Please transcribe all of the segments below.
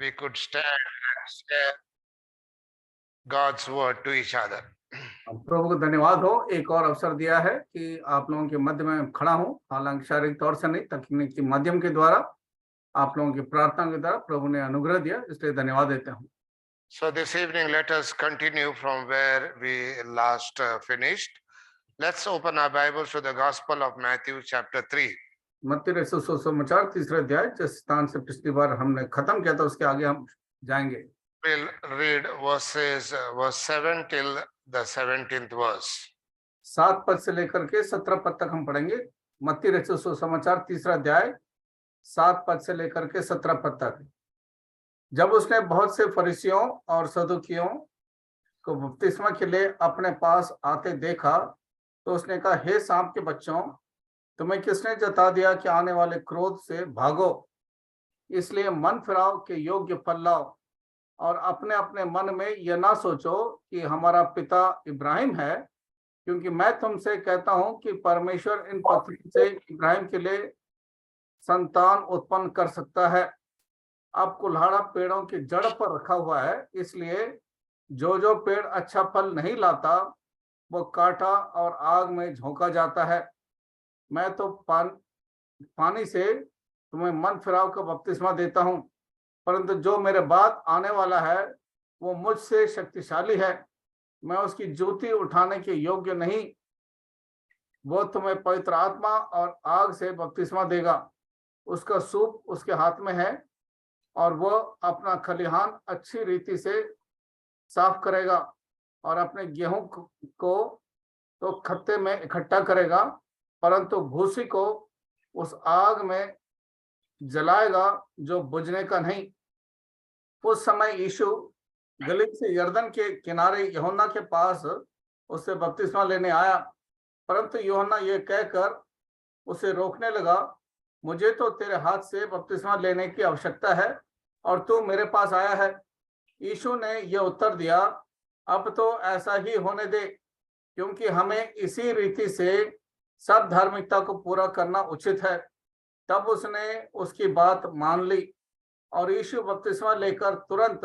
we could stand and share God's word to each other. प्रभु को धन्यवाद हो, एक और अवसर दिया है कि आप लोगों के मध्य में खड़ा हूं। हालांकि शारीरिक तौर से नहीं, तकनीक के माध्यम के द्वारा आप लोगों की प्रार्थना के द्वारा प्रभु ने अनुग्रह दिया, इसलिए धन्यवाद देता हूं। So this evening, let us continue from where we last finished. Let's open our Bibles to the Gospel of Matthew, chapter 3. मत्ती रचित सुसमाचार तीसरा अध्याय, जिस स्थान से पिछली बार हमने खत्म किया था उसके आगे हम जाएंगे। We'll read verse 7 till the 17th verse. 7 पद से लेकर के 17 पद तक हम पढ़ेंगे। मत्ती रचित सुसमाचार तीसरा अध्याय 7 पद से लेकर के 17 पद तक। जब उसने बहुत से फरीसियों और सदूकियों को बपतिस्मा के लिए अपने पास आते देखा तो उसने कहा, हे सांप के बच्चों, तुम्हें किसने जता दिया कि आने वाले क्रोध से भागो? इसलिए मन फिराओ के योग्य फल लाओ और अपने अपने मन में यह ना सोचो कि हमारा पिता इब्राहिम है, क्योंकि मैं तुमसे कहता हूं कि परमेश्वर इन पत्थरों से इब्राहिम के लिए संतान उत्पन्न कर सकता है। अब कुल्हाड़ा पेड़ों की जड़ पर रखा हुआ है, इसलिए जो पेड़ अच्छा फल नहीं लाता वो काटा और आग में झोंका जाता है। मैं तो पानी से तुम्हें मन फिराव का बपतिस्मा देता हूं, परंतु जो मेरे बाद आने वाला है वो मुझसे शक्तिशाली है, मैं उसकी जूती उठाने के योग्य नहीं। वो तुम्हें पवित्र आत्मा और आग से बपतिस्मा देगा। उसका सूप उसके हाथ में है और वो अपना खलिहान अच्छी रीति से साफ करेगा और अपने गेहूं को तो खत्ते में इकट्ठा करेगा, परंतु भूसी को उस आग में जलाएगा जो बुझने का नहीं। उस समय यीशु गलील से यरदन के किनारे यूहन्ना के पास उससे बपतिस्मा लेने आया, परंतु यूहन्ना ये कहकर उसे रोकने लगा, मुझे तो तेरे हाथ से बपतिस्मा लेने की आवश्यकता है और तू मेरे पास आया है। यीशु ने यह उत्तर दिया, अब तो ऐसा ही होने दे, क्योंकि हमें इसी रीति से सब धार्मिकता को पूरा करना उचित है। तब उसने उसकी बात मान ली और यीशु बपतिस्मा लेकर तुरंत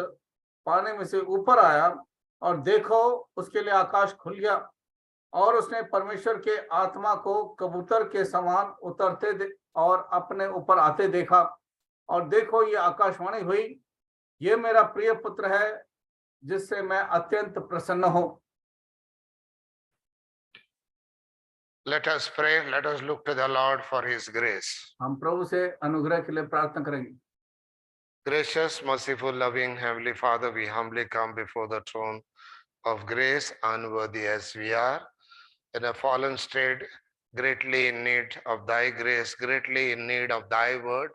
पानी में से ऊपर आया और देखो उसके लिए आकाश खुल गया और उसने परमेश्वर के आत्मा को कबूतर के समान उतरते और अपने ऊपर आते देखा। और देखो ये आकाशवाणी हुई, ये मेरा प्रिय पुत्र है जिससे मैं अत्यंत प्रसन्न हूं। Let us pray. Let us look to the Lord for His grace. हम प्रभु से अनुग्रह के लिए प्रार्थना करेंगे। Gracious, merciful, loving Heavenly Father, we humbly come before the throne of grace, unworthy as we are, in a fallen state, greatly in need of Thy grace, greatly in need of Thy word,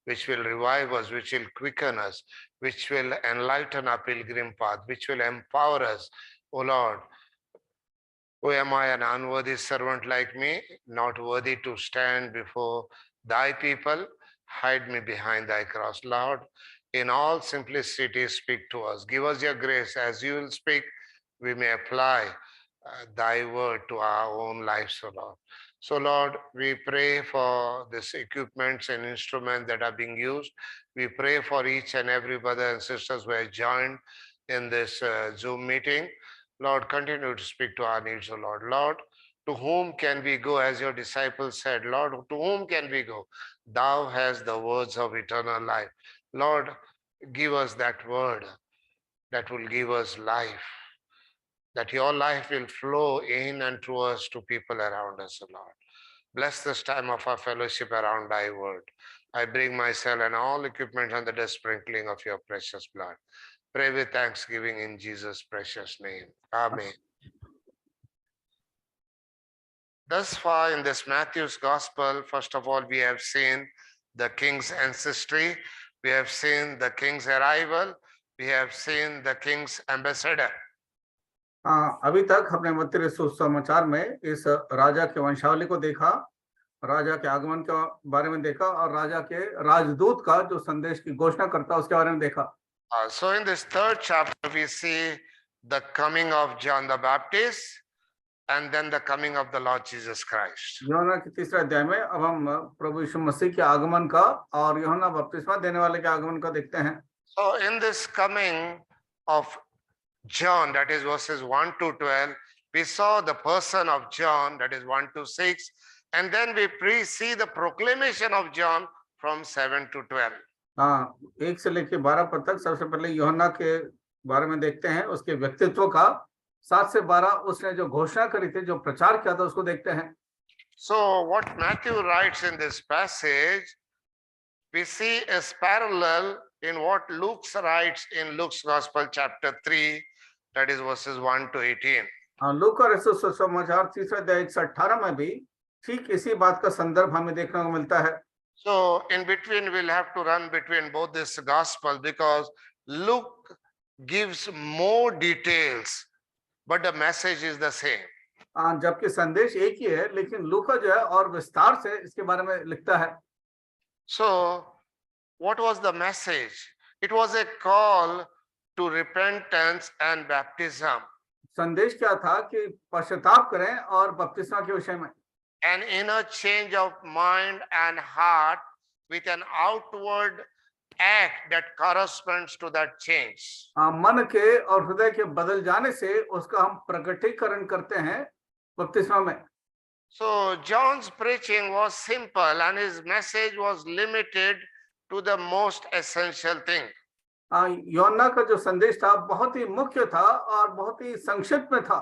which will revive us, which will quicken us, which will enlighten our pilgrim path, which will empower us. O Lord, who am I, an unworthy servant like me, not worthy to stand before Thy people? Hide me behind Thy cross. Lord, in all simplicity, speak to us. Give us your grace. As you will speak, we may apply Thy word to our own lives, O Lord. So, Lord, we pray for this equipments and instruments that are being used. We pray for each and every brother and sisters who have joined in this Zoom meeting. Lord, continue to speak to our needs, O Lord. Lord, to whom can we go, as your disciples said? Lord, to whom can we go? Thou hast the words of eternal life. Lord, give us that word that will give us life, that your life will flow in and through us to people around us, O Lord. Bless this time of our fellowship around Thy word. I bring myself and all equipment under the sprinkling of your precious blood. Pray with thanksgiving in Jesus' precious name. Amen. Thus far in this Matthew's Gospel, first of all, we have seen the king's ancestry, we have seen the king's arrival, we have seen the king's ambassador. अभी तक हमने मत्ती रचित सुसमाचार में इस राजा के वंशावली को देखा, राजा के आगमन के बारे में देखा और राजा के राजदूत का जो संदेश की घोषणा करता है उसके बारे में देखा। So in this third chapter, we see the coming of John the Baptist and then the coming of the Lord Jesus Christ. यूहन्ना के तीसरे अध्याय में अब हम प्रभु यीशु मसीह के आगमन का और यूहन्ना बपतिस्मा देने वाले के आगमन का देखते हैं। So in this coming of John, that is verses 1 to 12, we saw the person of John, that is 1 to 6, and then we see the proclamation of John from 7 to 12. हाँ, 1 से लेके 12 पद तक सबसे पहले यूहन्ना के बारे में देखते हैं, उसके व्यक्तित्व का। 7 से 12 उसने जो घोषणा करी थी, जो प्रचार किया था, उसको देखते हैं। So what Matthew writes in this passage, we see a parallel in what Luke writes in Luke's Gospel chapter 3, that is verses 1 to 18. हाँ, लूका रसूल सुसमाचार 3 अध्याय 1 से 18 में भी ठीक इसी बात का संदर्भ हमें देखने को मिलता है। So in between, we'll have to run between both this gospel because Luke gives more details, but the message is the same. जबकि संदेश एक ही है, लेकिन लूका जो है और विस्तार से इसके बारे में लिखता है। So what was the message? It was a call to repentance and baptism. संदेश क्या था कि पश्चाताप करें और बपतिस्मा के विषय में। An inner change of mind and heart with an outward act that corresponds to that change. मन के और हृदय के बदल जाने से उसका हम प्रकटीकरण करते हैं बपतिस्मा में। So John's preaching was simple and his message was limited to the most essential thing. यूहन्ना का जो संदेश था बहुत ही मुख्य था और बहुत ही संक्षिप्त में था।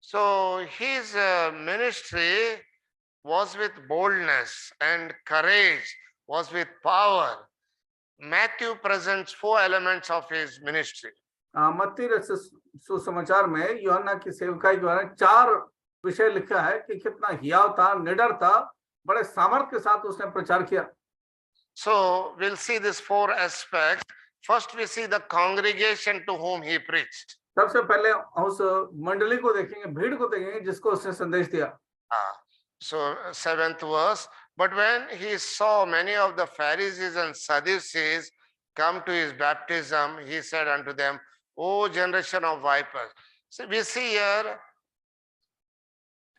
So his ministry was with boldness and courage, was with power. Matthew presents 4 elements of his ministry. मत्ती रसूल सुसमाचार में यूहन्ना की सेवकाई के बारे में 4 विषय लिखा है कि कितना हियाव था, निडर था, बड़े सामर्थ्य के साथ उसने प्रचार किया। So we'll see these 4 aspects. First we see the congregation to whom he preached. सबसे पहले उस मंडली को देखेंगे, भीड़ को देखेंगे जिसको उसने संदेश दिया। So 7th verse, but when he saw many of the Pharisees and Sadducees come to his baptism, he said unto them, O generation of vipers. So we see here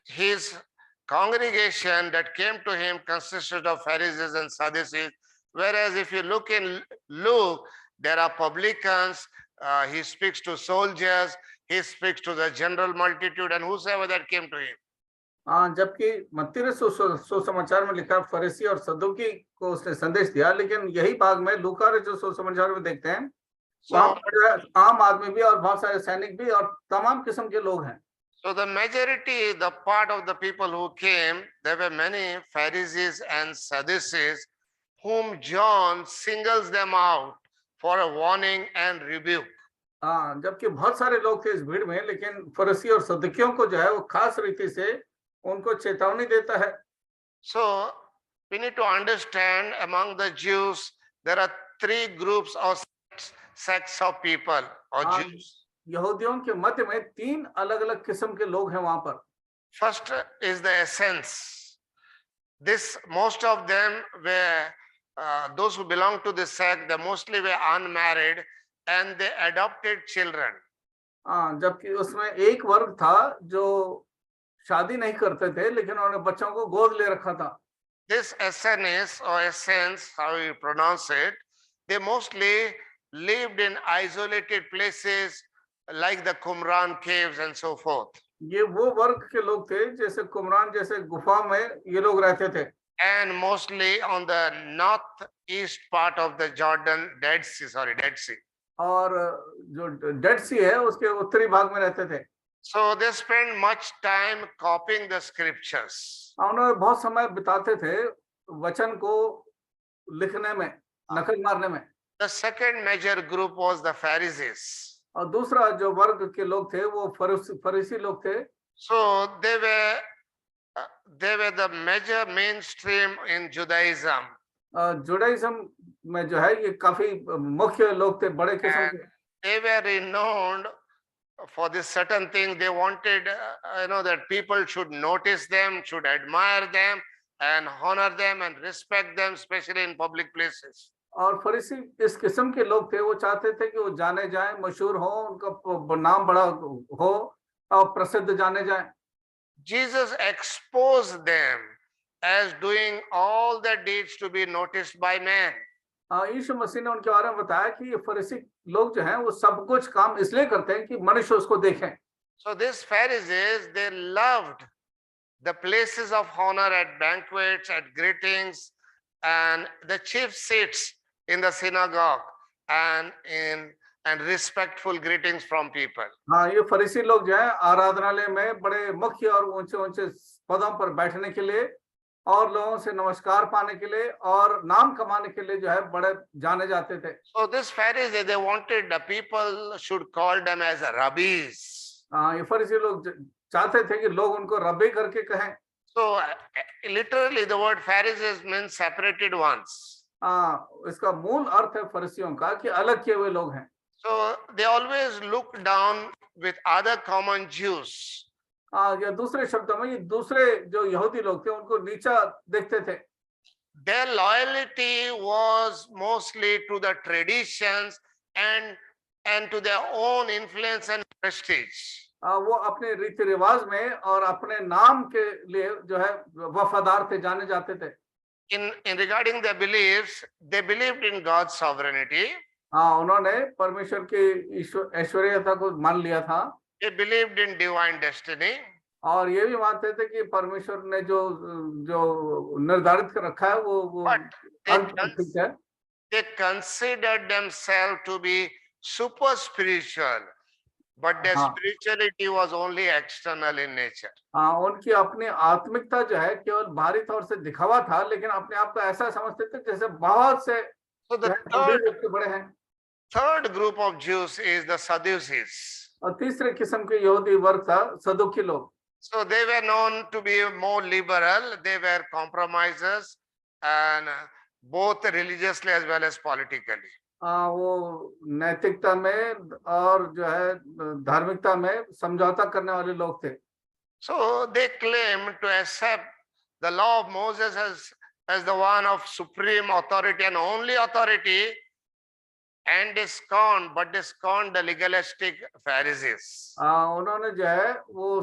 his congregation that came to him consisted of Pharisees and Sadducees, whereas if you look in Luke, there are publicans, he speaks to soldiers, he speaks to the general multitude and whosoever that came to him. जबकि मत्ती रसूल सुसमाचार में लिखा फरीसी और सदूकी को उसने संदेश दिया, लेकिन यही भाग में लूका रसूल सुसमाचार में देखते हैं वहां पर आम आदमी भी और बहुत सारे सैनिक भी और तमाम किस्म के लोग हैं। So the majority, the part of the people who came, there were many Pharisees and Sadducees whom John singles them out for a warning and rebuke. जबकि बहुत सारे लोग थे इस भीड़ में, लेकिन फरीसी और सदूकियों को जो है वो खास रीति से उनको चेतावनी देता है। So we need to understand among the Jews there are 3 groups or sects of people or Jews. यहूदियों के मध्य में 3 अलग-अलग किस्म के लोग हैं वहां पर। First is the essence. This most of them were those who belong to this sect, they mostly were unmarried and they adopted children. जबकि उसमें एक वर्ग था जो शादी नहीं करते थे, लेकिन उन्होंने बच्चों को गोद ले रखा था। This essence or essence, how you pronounce it, they mostly lived in isolated places like the Qumran caves and so forth. ये वो वर्ग के लोग थे जैसे कुमरान जैसे गुफा में ये लोग रहते थे। And mostly on the northeast part of the Dead Sea. और जो डेड सी है उसके उत्तरी भाग में रहते थे। So they spent much time copying the scriptures. उन्होंने बहुत समय बिताते थे वचन को लिखने में, नकल मारने में। The second major group was the Pharisees. और दूसरा जो वर्ग के लोग थे वो फरीसी लोग थे। So they were the major mainstream in Judaism. Judaism में जो है ये काफी मुख्य लोग थे, बड़े किस्म के। They were renowned for this certain thing. They wanted, that people should notice them, should admire them, and honor them and respect them, especially in public places. और फरीसी इस किस्म के लोग थे, वो चाहते थे कि वो जाने जाएं, मशहूर हो, उनका नाम बड़ा हो और प्रसिद्ध जाने जाएं। Jesus exposed them as doing all the deeds to be noticed by men. यीशु मसीह ने उनके बारे में बताया कि ये फरीसी लोग जो हैं वो सब कुछ काम इसलिए करते हैं कि मनुष्य उसको देखें। So these Pharisees, they loved the places of honor at banquets, at greetings, and the chief seats in the synagogue, and in and respectful greetings from people. हाँ, ये फरीसी लोग जो है आराधनालय में बड़े मुख्य और ऊंचे ऊंचे पदों पर बैठने के लिए और लोगों से नमस्कार पाने के लिए और नाम कमाने के लिए जो है बड़े जाने जाते थे। So this Pharisees, they wanted the people should call them as rabbis. हाँ, ये फरीसी लोग चाहते थे कि लोग उनको रब्बी करके कहें। So literally the word Pharisees means separated ones. इसका मूल अर्थ है फरीसियों का कि अलग किए हुए लोग हैं। So they always look down with other common Jews. या दूसरे शब्दों में ये दूसरे जो यहूदी लोग थे उनको नीचा देखते थे। Their loyalty was mostly to the traditions and to their own influence and prestige. वो अपने रीति रिवाज में और अपने नाम के लिए जो है वफादार थे, जाने जाते थे। In regarding their beliefs, they believed in God's sovereignty. उन्होंने परमेश्वर की ऐश्वर्यता को मान लिया था They believed in divine destiny. और ये भी मानते थे कि परमेश्वर ने जो जो निर्धारित कर रखा है वो But अंत में ठीक है। they considered themselves to be super spiritual, but their हाँ spirituality was only external in nature. उनकी अपनी आत्मिकता जो है केवल बाहरी तौर से दिखावा था, लेकिन अपने आप को ऐसा समझते थे जैसे बहुत से So जो the है गंभीर व्यक्ति बड़े हैं। third group of Jews is the Sadducees. और तीसरे किस्म के यहूदी वर्ग था सदुकी लोग। So they were known to be more liberal. They were compromisers, and both religiously as well as politically. वो नैतिकता में और जो है धार्मिकता में समझौता करने वाले लोग थे। So they claim to accept the law of Moses as the one of supreme authority and only authority, and discount the legalistic Pharisees. उन्होंने जो है वो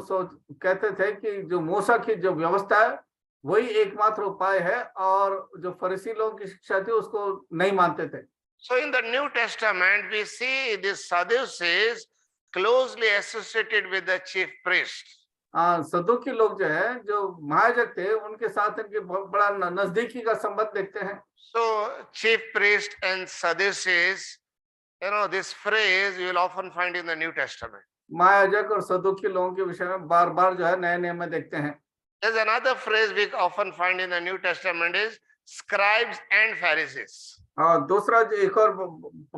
कहते थे कि जो मूसा की जो व्यवस्था है वही एकमात्र उपाय है और जो फरीसी लोगों की शिक्षा थी उसको नहीं मानते थे। So in the New Testament, we see these Sadducees closely associated with the chief priest. सदुकी लोग जो है जो महायाजक थे उनके साथ इनके बहुत बड़ा नजदीकी का संबंध देखते हैं। So chief priest and Sadducees, this phrase you will often find in the New Testament. महायाजक और सदुकी लोगों के विषय में बार बार जो है नए नियम में देखते हैं। There's another phrase we often find in the New Testament is scribes and Pharisees. दूसरा जो एक और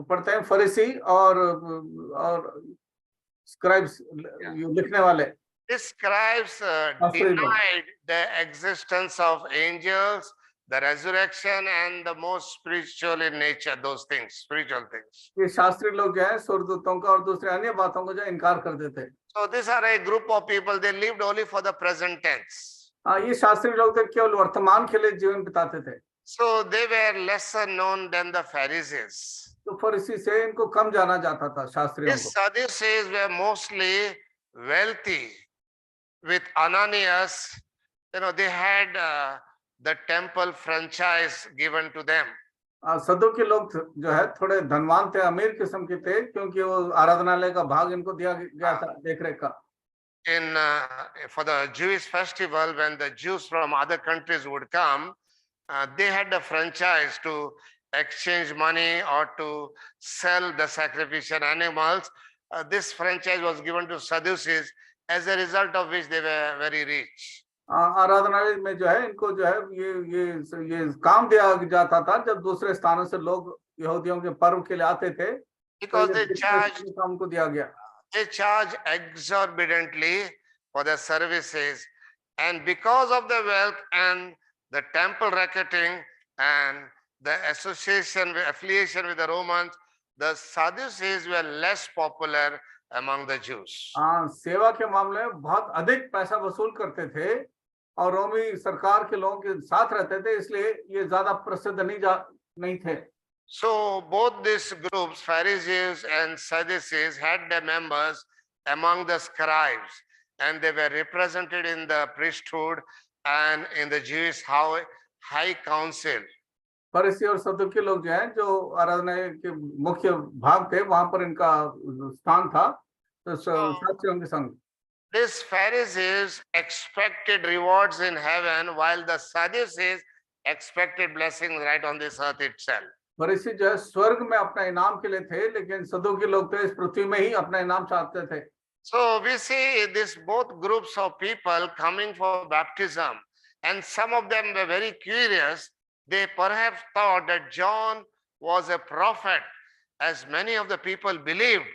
पढ़ते हैं फरीसी और स्क्राइब्स लिखने वाले। These scribes denied the existence of angels, the resurrection, and the most spiritual in nature, those things, spiritual things. ये शास्त्री लोग जो है स्वर्गदूतों का और दूसरे अन्य बातों को जो इनकार कर देते। So these are a grouप of people, they lived only for the present tense. ये शास्त्री लोग थे केवल वर्तमान के लिए जीवन बिताते थे। So they were lesser known than the Pharisees. तो फरीसी से इनको कम जाना जाता था शास्त्रियों These को। Sadducees were mostly wealthy. With Ananias, they had the temple franchise given to them. सदुकी लोग जो है थोड़े धनवान थे, अमीर किस्म के थे क्योंकि वो आराधनालय का भाग इनको दिया गया था देखरेख का। For the Jewish festival, when the Jews from other countries would come, they had the franchise to exchange money or to sell the sacrificial animals. This franchise was given to Sadducees, as a result of which they were very rich. आराधनालय में जो है इनको जो है ये काम दिया जाता था जब दूसरे स्थानों से लोग यहूदियों के पर्व के लिए आते थे, because काम को दिया गया। They charge exorbitantly for their services, and because of the wealth and the temple racketing and the affiliation with the Romans, the Sadducees were less popular among the Jews. सेवा के मामले में बहुत अधिक पैसा वसूल करते थे और रोमी सरकार के लोगों के साथ रहते थे, इसलिए ये ज्यादा प्रसिद्ध नहीं थे। So both these groups, Pharisees and Sadducees, had their members among the scribes, and they were represented in the priesthood and in the Jewish high council. फरीसी और सदुकी लोग जो हैं, जो आराधना के मुख्य भाग थे, वहां पर इनका स्थान था। तो So साथ से उनके संग these Pharisees expected rewards in heaven, while the Sadducees expected blessings right on this earth itself. फरीसी जो है स्वर्ग में अपना इनाम के लिए थे, लेकिन सदुकी लोग तो इस पृथ्वी में ही अपना इनाम चाहते थे। So we see this both groups of people coming for baptism, and some of them were very curious. They perhaps thought that John was a prophet, as many of the people believed,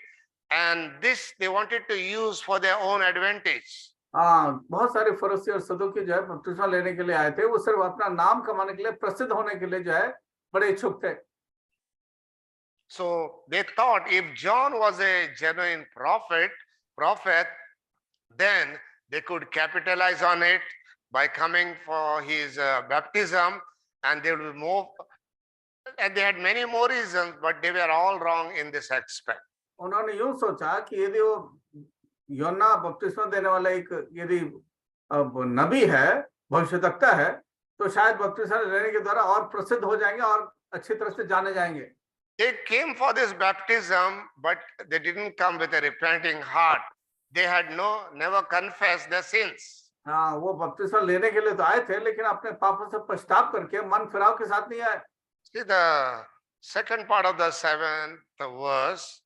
and this they wanted to use for their own advantage. हाँ, बहुत सारे फरीसी और सदुकी जो है बपतिस्मा लेने के लिए आए थे। वो सिर्फ अपना नाम कमाने के लिए, प्रसिद्ध होने के लिए जो है बड़े इच्छुक थे। So they thought if John was a genuine prophet, then they could capitalize on it by coming for his baptism, and they would move. And they had many more reasons, but they were all wrong in this aspect. उन्होंने यूं सोचा कि यदि वो योना बपतिस्मा देने वाला एक यदि नबी है, भविष्यवक्ता है, तो शायद बपतिस्मा लेने के द्वारा और प्रसिद्ध हो जाएंगे और अच्छी तरह से जाने जाएंगे। They came for this baptism, but they didn't come with a repenting heart. They had never confessed their sins. हाँ, वो बपतिस्मा लेने के लिए तो आए थे, लेकिन अपने पापों से पश्चाताप करके मन फिराव के साथ नहीं आए। See the second part of the 7th verse.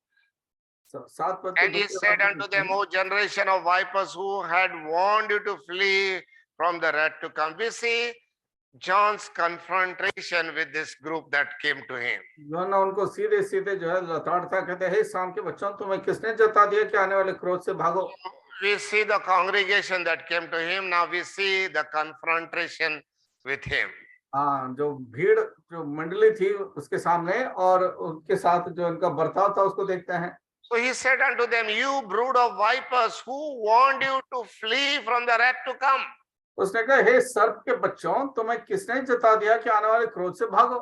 सात पद के And he दूसरे said पद unto में them, O generation of vipers, who had warned you to flee from the wrath to come. We see John's confrontation with this group that came to him. योना उनको सीधे सीधे जो है लताड़ता, कहते हैं, हे शाम के बच्चों, तुम्हें किसने जता दिया कि आने वाले क्रोध से भागो। We see the congregation that came to him. Now we see the confrontation with him. हाँ, जो भीड़, जो मंडली थी उसके सामने और उसके साथ जो इनका बर्ताव था उसको देखते हैं। So he said unto them, you brood of vipers, who warned you to flee from the wrath to come? उसने कहा, हे सर्प के बच्चों, तुम्हें किसने जता दिया कि आने वाले क्रोध से भागो।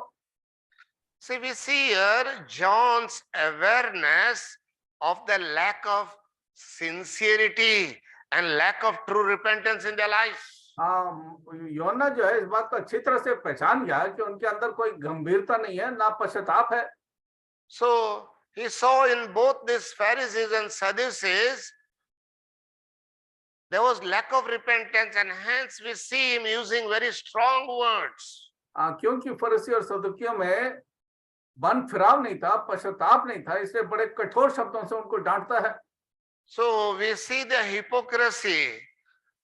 See, we see here John's awareness of the lack of sincerity and lack of true repentance in their lives. हाँ, योना जो है इस बात को अच्छी तरह से पहचान गया कि उनके अंदर कोई गंभीरता नहीं है, ना पश्चाताप है। So he saw in both these Pharisees and Sadducees there was lack of repentance, and hence we see him using very strong words. क्योंकि फरीसी और सदुकियों में मन फिराव नहीं था, पश्चाताप नहीं था, इसलिए बड़े कठोर शब्दों से उनको डांटता है। So we see the hypocrisy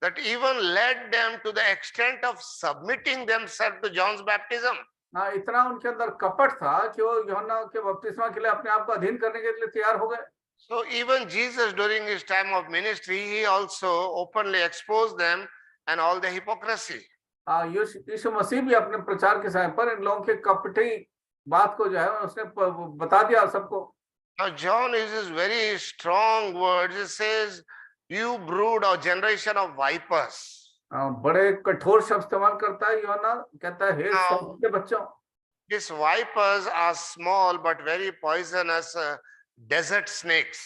that even led them to the extent of submitting themselves to John's baptism. हाँ, इतना उनके अंदर कपट था कि वो यूहन्ना के बपतिस्मा के लिए अपने आप को अधीन करने के लिए तैयार हो गए। So even Jesus during his time of ministry, he also openly exposed them and all the hypocrisy. यीशु मसीह भी अपने प्रचार के समय पर इन लोगों के कपटी बात को जो है उसने बता दिया सबको। Now John uses very strong words. He says, you brood or generation of vipers. बड़े कठोर शब्द इस्तेमाल करता है यूहन्ना, कहता है, हे सर्प के बच्चों। These vipers are small but very poisonous desert snakes.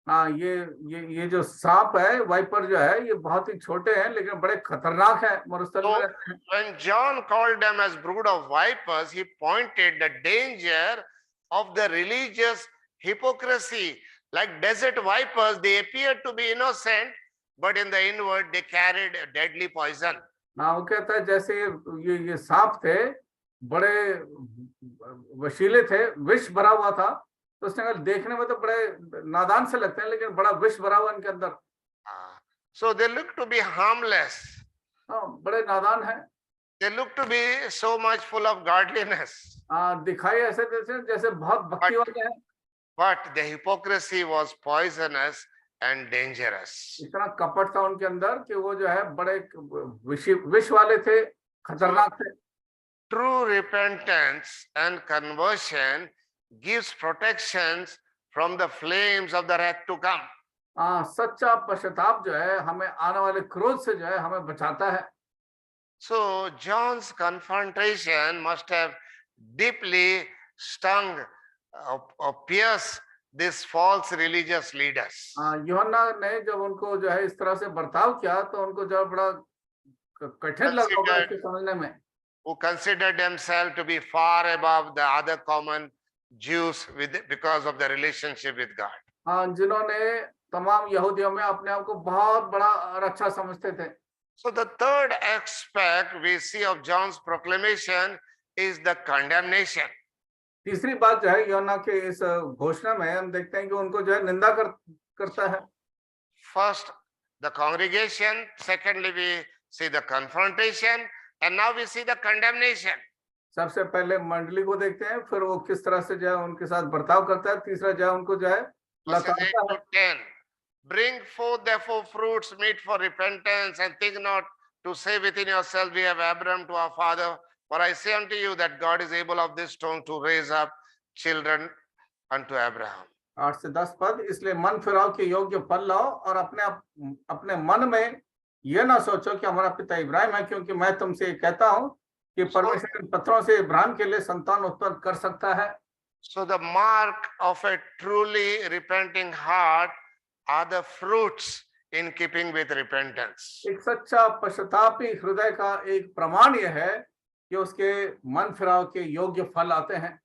हाँ, ये जो सांप है, वाइपर जो है, ये बहुत ही छोटे हैं लेकिन बड़े खतरनाक हैं, मरुस्थल में रहते हैं। When John called them as brood of vipers, he pointed the danger of the religious hypocrisy. Like desert vipers, they appeared to be innocent, but in the inward they carried a deadly poison. हाँ, वो कहता है जैसे ये सांप थे, बड़े वशीले थे, विष भरा हुआ था, तो उसने कहा देखने में तो बड़े नादान से लगते हैं, लेकिन बड़ा विष भरा हुआ इनके अंदर। So they look to be harmless. हाँ, बड़े नादान हैं। They look to be so much full of godliness. दिखाई ऐसे जैसे बहुत भक्ति वाले हैं। But the hypocrisy was poisonous and dangerous. इतना कपट था उनके अंदर कि वो जो है बड़े विष वाले थे, खतरनाक थे। True repentance and conversion gives protections from the flames of the wrath to come. सच्चा पश्चाताप जो है हमें आने वाले क्रोध से जो है हमें बचाता है। So John's confrontation must have deeply stung or pierced these false religious leaders. यूहन्ना ने जब उनको जो है इस तरह से बर्ताव किया तो उनको जो बड़ा कठिन लगा होगा इसको समझने में। who considered themselves to be far above the other common Jews because of the relationship with God. हाँ, जिन्होंने तमाम यहूदियों में अपने आप को बहुत बड़ा और अच्छा समझते थे। So the third aspect we see of John's proclamation is the condemnation. तीसरी बात जो है योना के इस घोषणा में हम देखते हैं कि उनको जो है निंदा करता है। First, the congregation. Secondly, we see the confrontation. And now we see the condemnation. सबसे पहले मंडली को देखते हैं, फिर वो किस तरह से जो है उनके साथ बर्ताव करता है, तीसरा जो है उनको जो है Verses 8 लताड़ता है। to 10. Bring forth therefore fruits meet for repentance, and think not to say within yourself, we have Abraham to our father. For I say unto you that God is able of this stone to raise up children unto Abraham. 8 से 10 पद, इसलिए मन फिराव के योग्य फल लाओ और अपने मन में यह ना सोचो कि हमारा पिता इब्राहिम है, क्योंकि मैं तुमसे कहता हूं कि परमेश्वर इन पत्थरों से इब्राहिम के लिए संतान उत्पन्न कर सकता है। So the mark of a truly repenting heart are the fruits in keeping with repentance. एक सच्चा पश्चातापी हृदय का एक प्रमाण यह है कि उसके मन फिराव के योग्य फल आते हैं।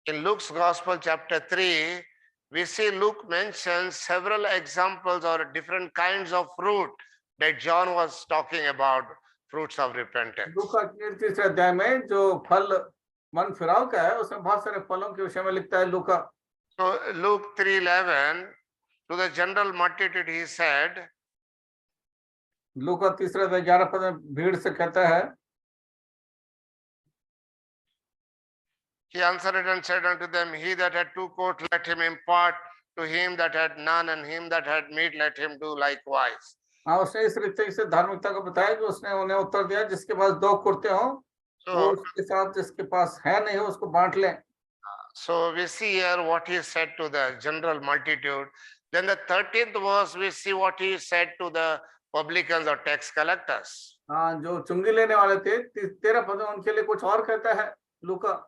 In Luke's Gospel, chapter 3, we see Luke mentions several examples or different kinds of fruit that John was talking about, fruits of repentance. लूका के 3 अध्याय में जो फल मन फिराव का है, उसमें बहुत सारे फलों के विषय में लिखता है लूका। So Luke 3:11, to the general multitude he said, लूका 3 अध्याय 11 पद में भीड़ से कहता है, he answered and said unto them, he that had 2 coats, let him impart to him that had none, and him that had meat, let him do likewise. हाँ, उसने इस रीति से धार्मिकता को बताया कि उसने उन्हें उत्तर दिया, जिसके पास 2 कुर्ते हों वो उसके साथ, जिसके पास है नहीं हो उसको बांट ले। So we see here what he said to the general multitude. Then the 13th verse we see what he said to the publicans or tax collectors. हाँ, जो चुंगी लेने वाले थे, 13 पद में उनके लिए कुछ और कहता है लूका।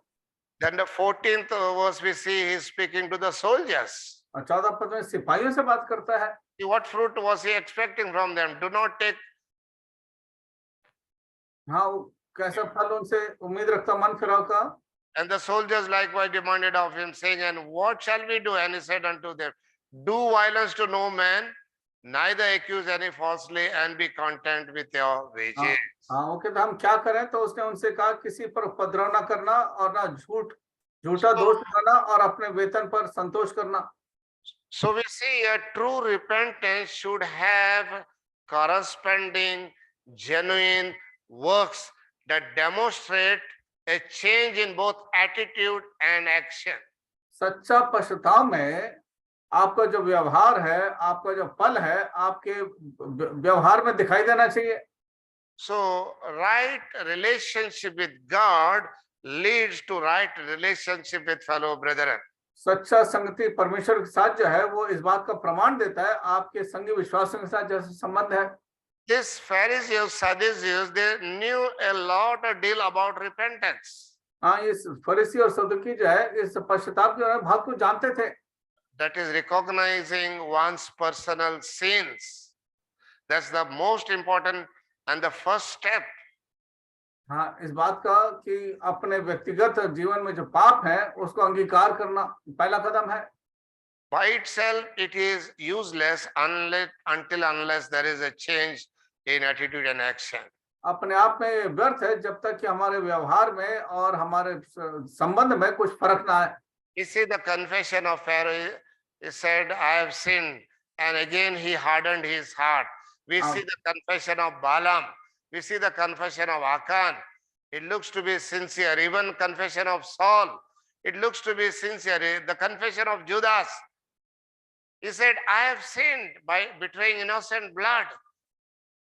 Then the 14th verse we see he is speaking to the soldiers. और 14 पद में सिपाहियों से बात करता है। What fruit was he expecting from them? Do not take. हाँ, कैसा फल उनसे उम्मीद रखता मन फिराव का। And the soldiers likewise demanded of him, saying, and what shall we do? And he said unto them, do violence to no man, neither accuse any falsely, and be content with your wages. हाँ, वो कहता हम क्या करें? तो उसने उनसे कहा, किसी पर उपद्रव ना करना और ना झूठा दोष लगाना और अपने वेतन पर संतोष करना। So we see a true repentance should have corresponding genuine works that demonstrate a change in both attitude and action. सच्चा पश्चाताप में आपका जो व्यवहार है, आपका जो फल है, आपके व्यवहार में दिखाई देना चाहिए। So right relationship with God leads to right relationship with fellow brethren. सच्चा संगति परमेश्वर के साथ जो है वो इस बात का प्रमाण देता है आपके संगी विश्वासियों के साथ जैसे संबंध है। This Pharisees, Sadducees, they knew a lot of deal about repentance. हाँ, इस फरीसी और सदुकी जो है इस पश्चाताप के बारे में बहुत कुछ जानते थे। That is recognizing one's personal sins. That's the most important and the first step. हाँ, इस बात का कि अपने व्यक्तिगत जीवन में जो पाप है उसको अंगीकार करना पहला कदम है। By itself, it is useless unless there is a change in attitude and action. अपने आप में व्यर्थ है जब तक कि हमारे व्यवहार में और हमारे संबंध में कुछ फर्क ना आए। You see the confession of Pharaoh. He said, I have sinned, and again he hardened his heart. We see the confession of Balaam. We see the confession of Achan. It looks to be sincere. Even confession of Saul, it looks to be sincere. The confession of Judas, he said, I have sinned by betraying innocent blood.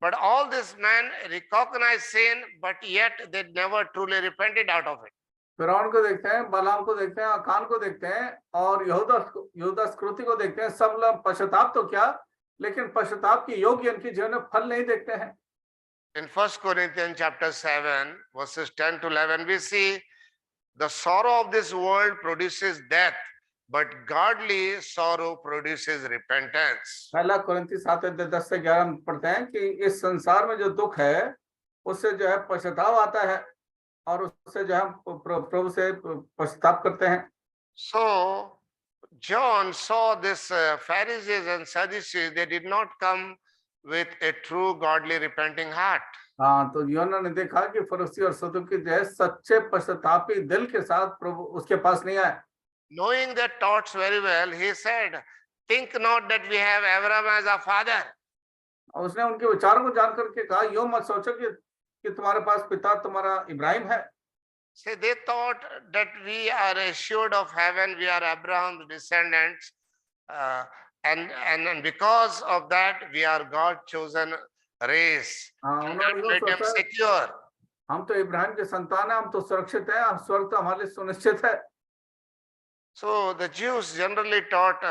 But all this men recognized sin, but yet they never truly repented out of it. फिरौन को देखते हैं, बलाम को देखते हैं, अकान को देखते हैं और यहूदा स्क्रूति को देखते हैं। सब लोग पश्चाताप तो क्या, लेकिन पश्चाताप की योग्य उनके जीवन में फल नहीं देखते हैं। In 1 Corinthians chapter 7, verses 10 to 11, we see the sorrow of this world produces death, but godly sorrow produces repentance. पहला कोरिन्थी 7 अध्याय 10 से 11 में पढ़ते हैं कि इस संसार में जो दुख है उससे जो है पश्चाताप आता है, और उससे जो है हम प्रभु से पश्चाताप करते हैं। So John saw this Pharisees and Sadducees, they did not come with a true godly repenting heart. हाँ, तो यूहन्ना ने देखा कि फरीसी और सदूकी जो है सच्चे पश्चातापी दिल के साथ प्रभु उसके पास नहीं आए। Knowing their thoughts very well, he said, think not that we have Abraham as our father. और उसने उनके विचारों को जान करके कहा, यो मत सोचो कि तुम्हारे पास पिता तुम्हारा इब्राहिम है। See, they thought that we are assured of heaven, we are Abraham's descendants, uh, and because of that, we are God chosen race. हाँ, And उन्होंने that यो made them सोचा, secure. हम तो इब्राहिम के संतान हैं, हम तो सुरक्षित हैं, स्वर्ग तो हमारे लिए सुनिश्चित है। So the Jews generally taught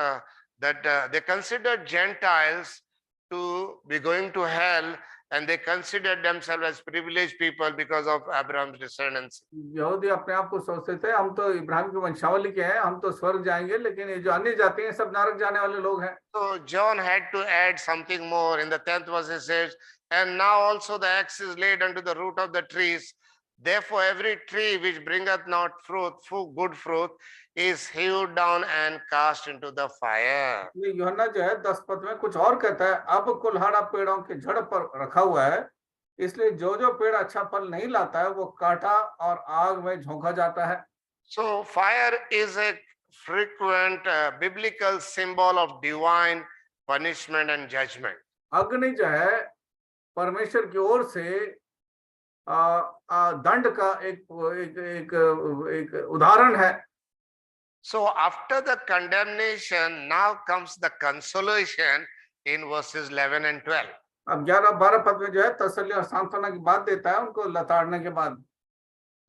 that they considered Gentiles to be going to hell, and they considered themselves as privileged people because of Abraham's descendants. यहूदी अपने आप को सोचते थे, हम तो इब्राहिम की वंशावली के हैं, हम तो स्वर्ग जाएंगे, लेकिन ये जो अन्य जाति हैं सब नरक जाने वाले लोग हैं। So John had to add something more. In the 10th verse it says, and now also the axe is laid unto the root of the trees. Therefore every tree which bringeth not fruit, good fruit, is hewed down and cast into the fire. ये यूहन्ना जो है 10 पद में कुछ और कहता है, अब कुल्हाड़ा पेड़ों के जड़ पर रखा हुआ है, इसलिए जो जो पेड़ अच्छा फल नहीं लाता है वो काटा और आग में झोंका जाता है। So fire is a frequent biblical symbol of divine punishment and judgment. अग्नि जो है परमेश्वर की ओर से दंड का एक उदाहरण है। So after the condemnation, now comes the consolation in verses 11 and 12. अब 11-12 पद में जो है तसल्ली और सांत्वना की बात देता है उनको लताड़ने के बाद।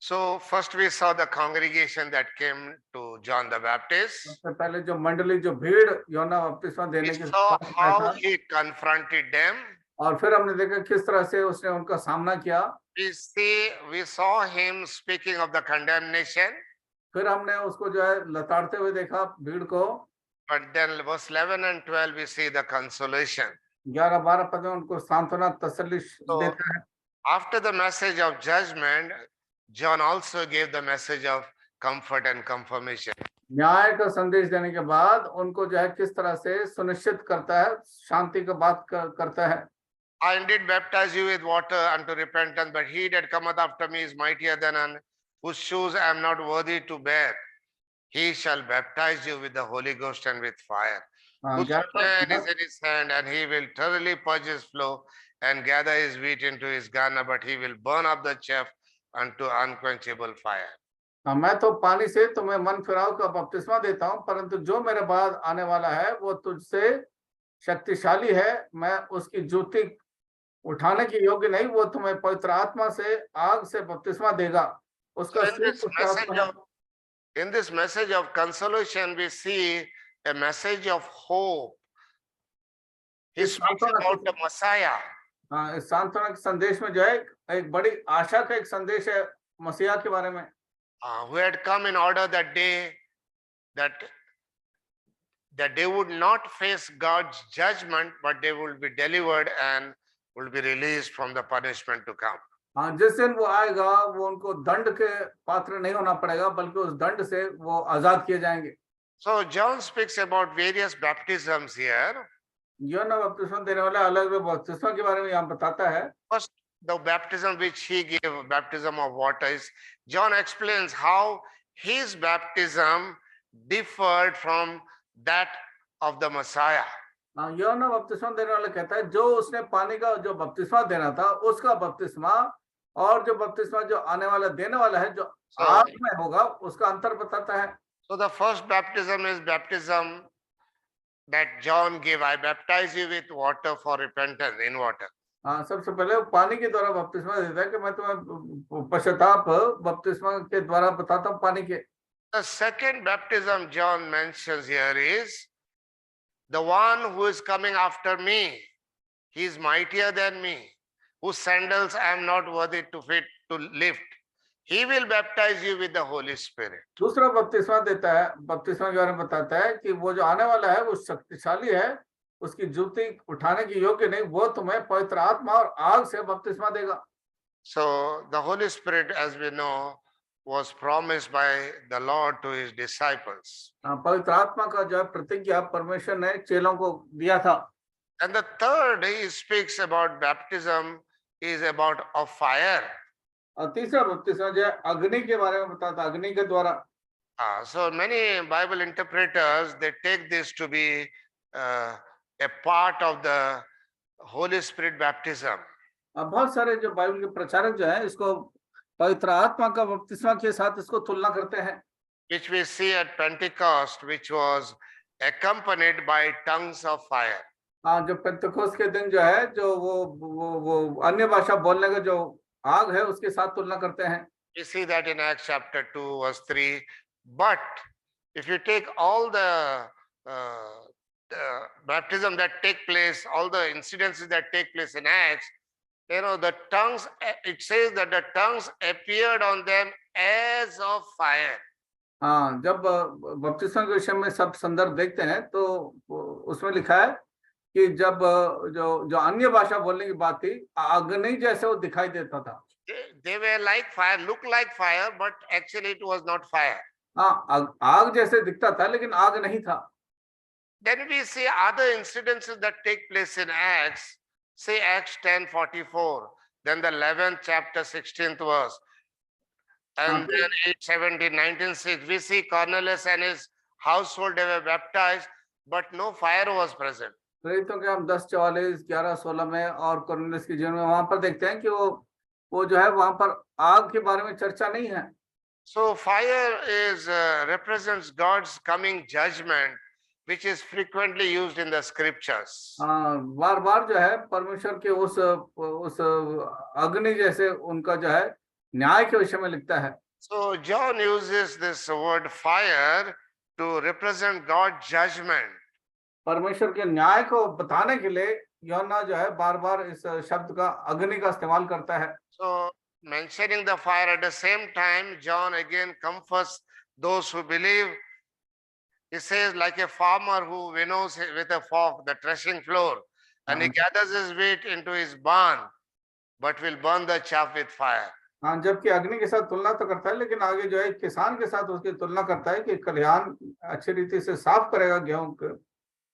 So first we saw the congregation that came to John the Baptist. सबसे पहले जो मंडली, जो भीड़ यूहन्ना बपतिस्मा We देने के saw साथ how था, he confronted them. और फिर हमने देखा किस तरह से उसने उनका सामना किया। We saw him speaking of the condemnation. फिर हमने उसको जो है लताड़ते हुए देखा भीड़ को। But then verse 11 and 12 we see the consolation. 11-12 पद में उनको सांत्वना तसल्ली देता है। After the message of judgment, John also gave the message of comfort and confirmation. न्याय का संदेश देने के बाद उनको जो है किस तरह से सुनिश्चित करता है, शांति का बात करता है। I indeed baptize you with water unto repentance, but he that cometh after me is mightier than I, whose shoes I am not worthy to bear. He shall baptize you with the Holy Ghost and with fire. Whose hand is in his hand, and he will thoroughly purge his floor and gather his wheat into his garner, but he will burn up the chaff unto unquenchable fire. मैं तो पानी से तुम्हें मन फिराव का बपतिस्मा देता हूं, परंतु जो मेरे बाद आने वाला है वो तुझसे शक्तिशाली है, मैं उसकी जूती उठाने की योग्य नहीं, वो तुम्हें पवित्र आत्मा से आग से बपतिस्मा देगा। उसका in this message of consolation we see a message of hope. He speaks about the Messiah. हाँ, इस सांत्वना के संदेश में जो है एक बड़ी आशा का एक संदेश है मसीहा के बारे में, who had come in order that they would not face God's judgment, but they would be delivered and will be released from the punishment to come. हाँ, जिस दिन वो आएगा वो उनको दंड के पात्र नहीं होना पड़ेगा, बल्कि उस दंड से वो आजाद किए जाएंगे। So John speaks about various baptisms here. यूहन्ना बपतिस्मा देने वाला अलग बपतिस्मा के बारे में यहाँ बताता है। First, the baptism which he gave, baptism of water, is John explains how his baptism differed from that of the Messiah. यूहन्ना बपतिस्मा देने वाला कहता है जो उसने पानी का जो बपतिस्मा देना था उसका बपतिस्मा और जो बपतिस्मा जो आने वाला देने वाला है जो आग में होगा उसका अंतर बताता है। So the first baptism is baptism that John gave. I baptize you with water for repentance, in water. हाँ, सबसे पहले पानी के द्वारा बपतिस्मा देता है कि मैं तुम्हें पश्चाताप बपतिस्मा के द्वारा बताता हूँ पानी के। The second baptism John mentions here is the one who is coming after me. He is mightier than me, whose sandals I am not worthy to fit to lift. He will baptize you with the Holy Spirit. दूसरा बपतिस्मा देता है, बपतिस्मा के बारे में बताता है कि वो जो आने वाला है वो शक्तिशाली है, उसकी जूती उठाने की योग्य नहीं, वो तुम्हें पवित्र आत्मा और आग से बपतिस्मा देगा। So the Holy Spirit, as we know, was promised by the Lord to his disciples. पवित्र आत्मा का जो है प्रतिज्ञा परमेश्वर ने चेलों को दिया था। And the third, he speaks about baptism is about of fire. और तीसरा बपतिस्मा जो है अग्नि के बारे में बताता, अग्नि के द्वारा। So many Bible interpreters, they take this to be a part of the Holy Spirit baptism. अब बहुत सारे जो बाइबल के प्रचारक जो हैं इसको पवित्र आत्मा का बपतिस्मा के साथ इसको तुलना करते हैं, which we see at Pentecost, which was accompanied by tongues of fire. हाँ, जो पेंतकोस्त के दिन जो है जो वो अन्य भाषा बोलने का जो आग है उसके साथ तुलना करते हैं। We see that in Acts chapter 2 verse 3. But if you take all the baptism that take place, all the incidences that take place in Acts, the tongues, it says that the tongues appeared on them as of fire. हाँ, जब बपतिस्मा के विषय में सब संदर्भ देखते हैं तो उसमें लिखा है कि जब जो अन्य भाषा बोलने की बात थी, अग्नि जैसे वो दिखाई देता था। They were like fire, look like fire, but actually it was not fire. हाँ, आग जैसे दिखता था लेकिन आग नहीं था। Then we see other incidences that take place in Acts, say Acts 10:44, then the 11th chapter 16th verse, and then 8:17, 19:6. We see Cornelius and his household, they were baptized, but no fire was present. प्रेरितों के हम 10:44, 11:16 में और कुरनेलियुस के जीवन में वहां पर देखते हैं कि वो जो है वहां पर आग के बारे में चर्चा नहीं है। So fire is represents God's coming judgment, which is frequently used in the scriptures. बार बार जो है परमेश्वर के उस अग्नि जैसे उनका जो है न्याय के विषय में लिखता है। So John uses this word fire to represent God's judgment. परमेश्वर के न्याय को बताने के लिए यूहन्ना जो है बार बार इस शब्द का अग्नि का इस्तेमाल करता है। So mentioning the fire at the same time, John again comforts those who believe. He says, like a farmer who winnows with a fork the threshing floor, and he gathers his wheat into his barn, but will burn the chaff with fire. हाँ, जबकि अग्नि के साथ तुलना तो करता है लेकिन आगे जो है किसान के साथ उसकी तुलना करता है कि खलिहान अच्छी रीति से साफ करेगा गेहूं को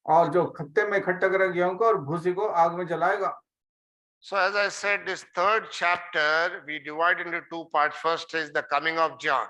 और जो खत्ते में इकट्ठा करेगा गेहूं को और भूसी को आग में जलाएगा। So as I said, this third chapter we divide into two parts. First is the coming of John.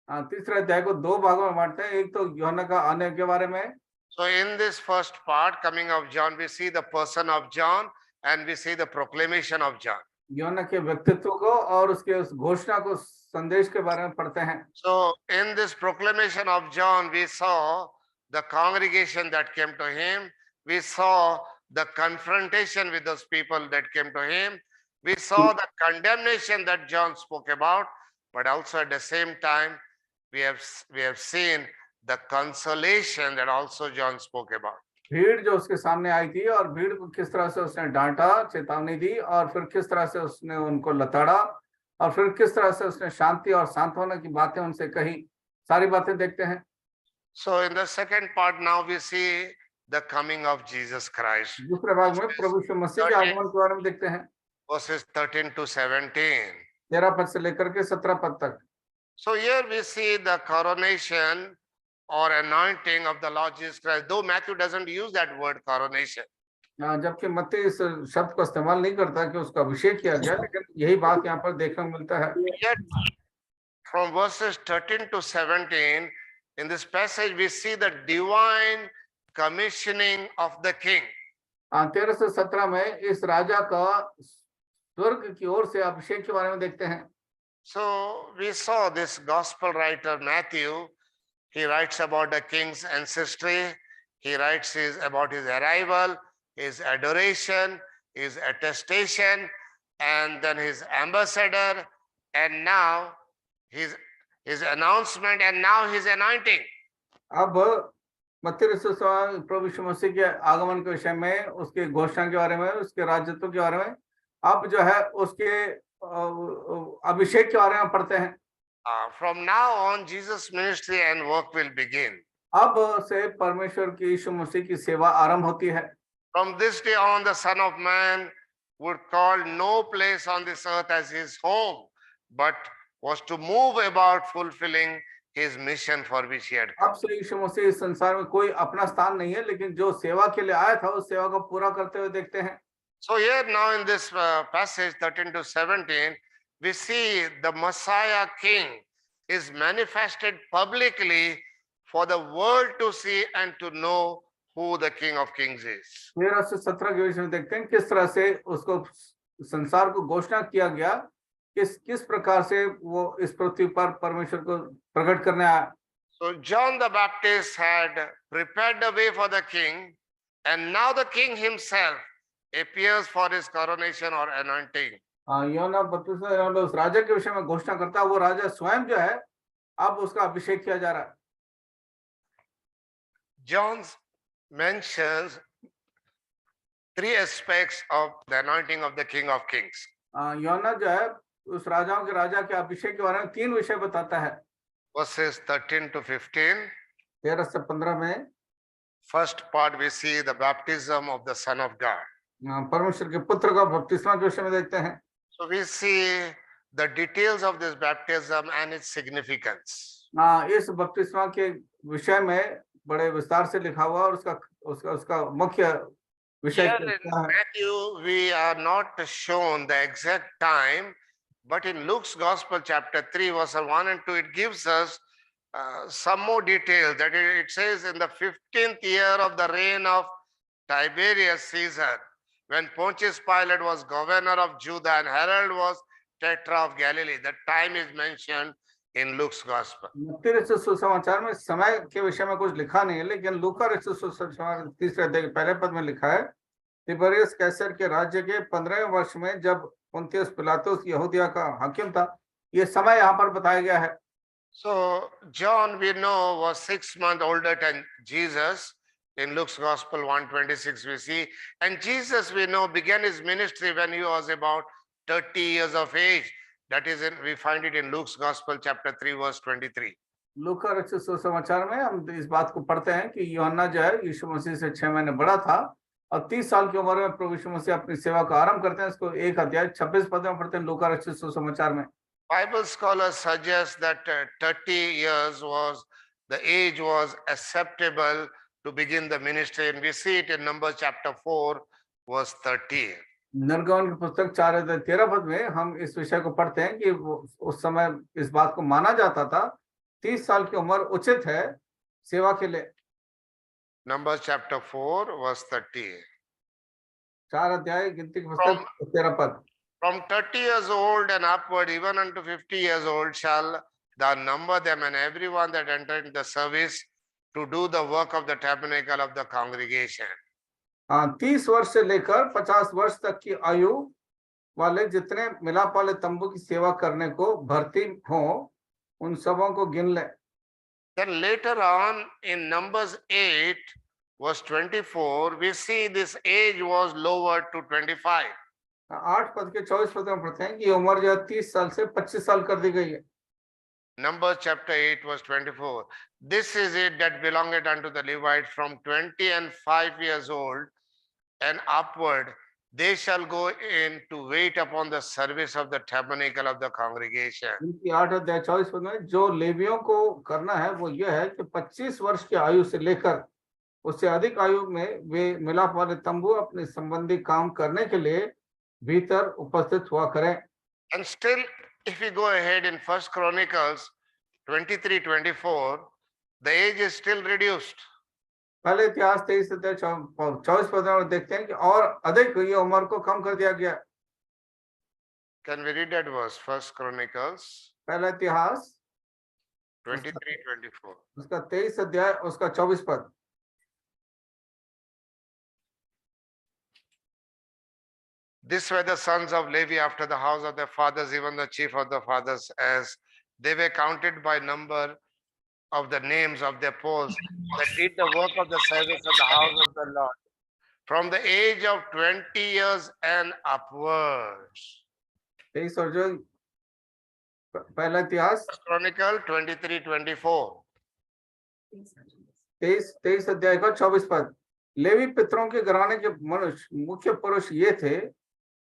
तीसरे अध्याय को दो भागों में बांटते हैं, एक तो यूहन्ना का आने के बारे में। So in this first part, coming of John, we see the person of John and we see the proclamation of John. यूहन्ना के व्यक्तित्व को और उसके उस घोषणा को, संदेश के बारे में पढ़ते हैं। So in this proclamation of John, we saw the congregation that came to him. We saw the confrontation with those people that came to him. We saw the condemnation that John spoke about, but also at the same time, we have seen the consolation that also John spoke about. भीड़ जो उसके सामने आई थी और भीड़ को किस तरह से उसने डांटा, चेतावनी दी और फिर किस तरह से उसने उनको लताड़ा और फिर किस तरह से उसने शांति और सांत्वना की बातें उनसे कही, सारी बातें देखते हैं। So in the second part now we see the coming of Jesus Christ. दूसरे भाग में प्रभु यीशु मसीह के आगमन के बारे में देखते हैं। Verses 13 to 17. 13 पद से लेकर के 17 पद तक। So here we see the coronation or anointing of the Lord Jesus Christ, though Matthew doesn't use that word coronation. जबकि मत्ती इस शब्द का इस्तेमाल नहीं करता कि उसका अभिषेक किया गया, लेकिन यही बात यहाँ पर देखने को मिलता है। Yet from verses 13 to 17, in this passage we see the divine commissioning of the king. 13 से 17 में इस राजा का स्वर्ग की ओर से अभिषेक के बारे में देखते हैं। So we saw this gospel writer Matthew. He writes about the king's ancestry. He writes about his arrival, his adoration, his attestation, and then his ambassador, and now his announcement, and now his anointing. अब मत्ती रसूल प्रभु यीशु मसीह के आगमन के विषय में, उसके घोषणा के बारे में, उसके राजत्व के बारे में, अब जो है उसके अभिषेक के बारे में पढ़ते हैं। From now on, Jesus' ministry and work will begin. अब से परमेश्वर की यीशु मसीह की सेवा आरंभ होती है। From this day on, the Son of Man would call no place on this earth as his home, but was to move about fulfilling his mission for which he had come. अब से यीशु मसीह इस संसार में कोई अपना स्थान नहीं है, लेकिन जो सेवा के लिए आया था उस सेवा को पूरा करते हुए देखते हैं। So here now in this passage 13 to 17, we see the Messiah King is manifested publicly for the world to see and to know who the King of Kings is. 13 से 17 के विषय में देखते हैं किस तरह से उसको संसार को घोषणा किया गया, किस प्रकार से वो इस पृथ्वी पर परमेश्वर को प्रकट करने आया। So John the Baptist had prepared the way for the king, and now the king himself appears for his coronation or anointing. यूहन्ना बपतिस्मा उस राजा के विषय में घोषणा करता है, वो राजा स्वयं जो है अब उसका अभिषेक किया जा रहा है। John mentions three aspects of the anointing of the King of Kings. यूहन्ना जो है उस राजाओं के राजा के अभिषेक के बारे में 3 विषय बताता है। Verses 13 to 15. 13 से 15 में First part we see the baptism of the Son of God. परमेश्वर के पुत्र का बपतिस्मा के विषय में देखते हैं। So we see the details of this baptism and its significance. इस बपतिस्मा के विषय में बड़े विस्तार से लिखा हुआ और उसका मुख्य विषय Here in क्या है। Matthew, we are not shown the exact time, but in Luke's Gospel, chapter 3, verse 1 and 2, it gives us some more details. That it says in the 15th year of the reign of Tiberius Caesar, when Pontius Pilate was governor of Judah and Herod was tetrarch of Galilee. The time is mentioned in Luke's Gospel. मत्ती सुसमाचार में समय के विषय में कुछ लिखा नहीं है, लेकिन लूका सुसमाचार 3 अध्याय के पहले पद में लिखा है, तिबरियस कैसर के राज्य के 15वें वर्ष में जब पुन्तियुस पिलातुस यहूदिया का हाकिम था, ये समय यहाँ पर बताया गया है। So John, we know, was 6 months older than Jesus. In Luke's Gospel 1:26 we see, and Jesus we know began his ministry when he was about 30 years of age. That is, we find it in Luke's Gospel chapter 3 verse 23. लूका रचित सुसमाचार में हम इस बात को पढ़ते हैं कि यूहन्ना जो है यीशु मसीह से 6 महीने बड़ा था और 30 साल की उम्र में प्रभु यीशु मसीह अपनी सेवा का आरंभ करते हैं। इसको 1 अध्याय 26 पद में पढ़ते हैं लूका रचित सुसमाचार में। Bible scholars suggest that 30 years was the age was acceptable to begin the ministry, and we see it in Numbers chapter 4 verse 30. नरगवन की पुस्तक 4 अध्याय 13 पद में हम इस विषय को पढ़ते हैं कि उस समय इस बात को माना जाता था 30 साल की उम्र उचित है सेवा के लिए। Numbers chapter 4 verse 30. 4 अध्याय गिनती की पुस्तक 13 पद। From 30 years old and upward, even unto 50 years old, shall thou number them, and everyone that entered into the service to do the work of the tabernacle of the congregation. 30 वर्ष से लेकर 50 वर्ष तक की आयु वाले जितने मिलाप वाले तंबू की सेवा करने को भर्ती हों, उन सबों को गिन ले। Then later on in Numbers 8 verse 24, we see this age was lowered to 25. 8 पद के 24 पद में पढ़ते हैं कि उम्र जो 30 साल से 25 साल कर दी गई है। Numbers chapter 8 verse 24. This is it that belongeth unto the Levites from 20 and 5 years old and upward. They shall go in to wait upon the service of the tabernacle of the congregation. इनकी 8 अध्याय 24 पद में जो लेवियों को करना है वो ये है कि 25 वर्ष की आयु से लेकर उससे अधिक आयु में वे मिलाप वाले तंबू अपने संबंधी काम करने के लिए भीतर उपस्थित हुआ करें। And still, if we go ahead in First Chronicles 23:24, the age is still reduced. पहले इतिहास 23 अध्याय 24 पद में देखते हैं कि और अधिक ये उम्र को कम कर दिया गया। Can we read that verse? First Chronicles पहला इतिहास 23:24. उसका 23 अध्याय उसका 24 पद। This were the sons of Levi after the house of their fathers, even the chief of the fathers, as they were counted by number of the names of their posts, that did the work of the service of the house of the Lord, from the age of 20 years and upwards. 23 और जो पहला इतिहास Chronicle 23:24. 23 अध्याय का 24 पद। Levy पितरों के घराने के मनुष्य मुख्य पुरुष ये थे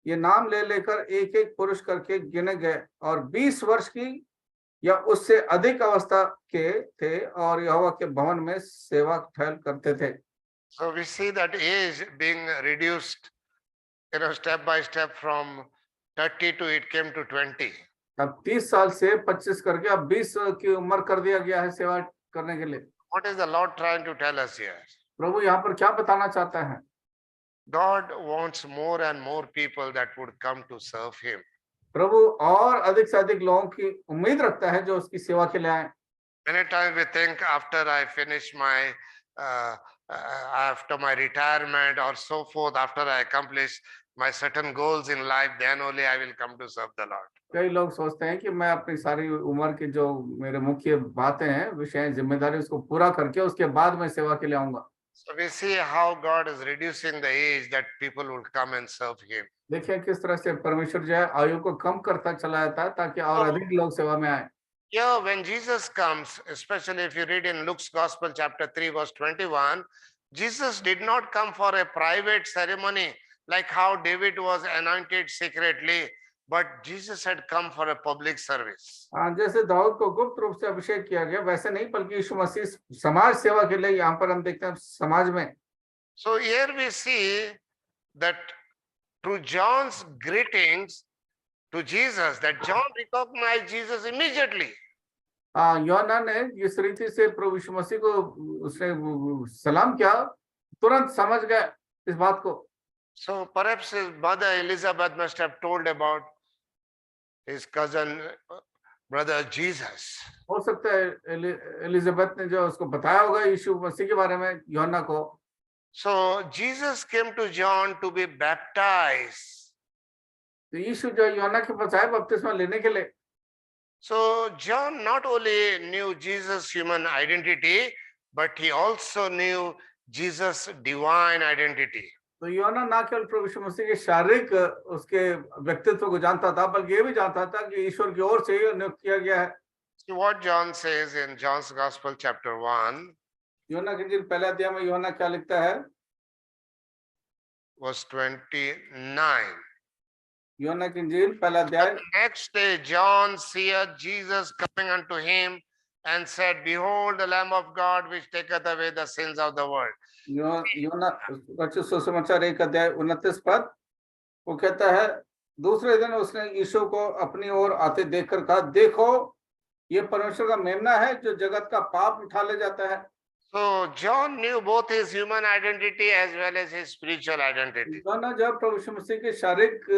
ये नाम ले लेकर एक एक पुरुष करके गिने गए और 20 वर्ष की या उससे अधिक अवस्था के थे और यहोवा के भवन में सेवा ठहल करते थे। So we see that age being reduced, step by step from 30 to it came to 20. अब 30 साल से 25 करके अब 20 की उम्र कर दिया गया है सेवा करने के लिए। What is the Lord trying to tell us here? प्रभु यहाँ पर क्या बताना चाहता है? God wants more and more people that would come to serve Him. प्रभु और अधिक से अधिक लोगों की उम्मीद रखता है जो उसकी सेवा के लिए आए। Many times we think after I finish my after my retirement or so forth, after I accomplish my certain goals in life, then only I will come to serve the Lord. कई लोग सोचते हैं कि मैं अपनी सारी उम्र की जो मेरे मुख्य बातें हैं, विषय, जिम्मेदारी उसको पूरा करके उसके बाद मैं सेवा के लिए आऊंगा। So we see how God is reducing the age that people will come and serve Him. देखिए किस तरह से परमेश्वर जो है आयु को कम करता चला जाता है ताकि और अधिक लोग सेवा में आए। Yeah, when Jesus comes, especially if you read in Luke's Gospel, chapter 3, verse 21, Jesus did not come for a private ceremony like how David was anointed secretly, but Jesus had come for a public service. जैसे दाऊद को गुप्त रूप से अभिषेक किया गया वैसे नहीं, बल्कि यीशु मसीह समाज सेवा के लिए यहाँ पर हम देखते हैं समाज में। So here we see that through John's greetings to Jesus, that John recognized Jesus immediately. यूहन्ना ने जिस रीति से प्रभु यीशु मसीह को उसने सलाम किया, तुरंत समझ गया इस बात को। So perhaps his mother Elizabeth must have told about his cousin brother Jesus. हो सकता है एलिजाबेथ ने जो उसको बताया होगा यीशु मसीह के बारे में यूहन्ना को। So Jesus came to John to be baptized. तो यीशु जो यूहन्ना के पास आए बपतिस्मा लेने के लिए। So John not only knew Jesus' human identity, but he also knew Jesus' divine identity. तो यूहन्ना ना केवल प्रभु यीशु मसीह के शारीरिक उसके व्यक्तित्व को जानता था, बल्कि ये भी जानता था कि ईश्वर की ओर से ही नियुक्त किया गया है। See what John says in John's Gospel, chapter 1, यूहन्ना के इंजील पहले अध्याय में यूहन्ना क्या लिखता है? verse 29. यूहन्ना की इंजील पहला अध्याय। Next day, John seeth Jesus coming unto him and said, Behold, the Lamb of God, which taketh away the sins of the world. यूहन्ना रचित सुसमाचार 1 अध्याय 29 पद, वो कहता है, दूसरे दिन उसने यीशु को अपनी ओर आते देखकर कहा, देखो ये परमेश्वर का मेमना है जो जगत का पाप उठा ले जाता है। So John knew both his human identity as well as his spiritual identity. यूहन्ना जब प्रभु यीशु मसीह के शारीरिक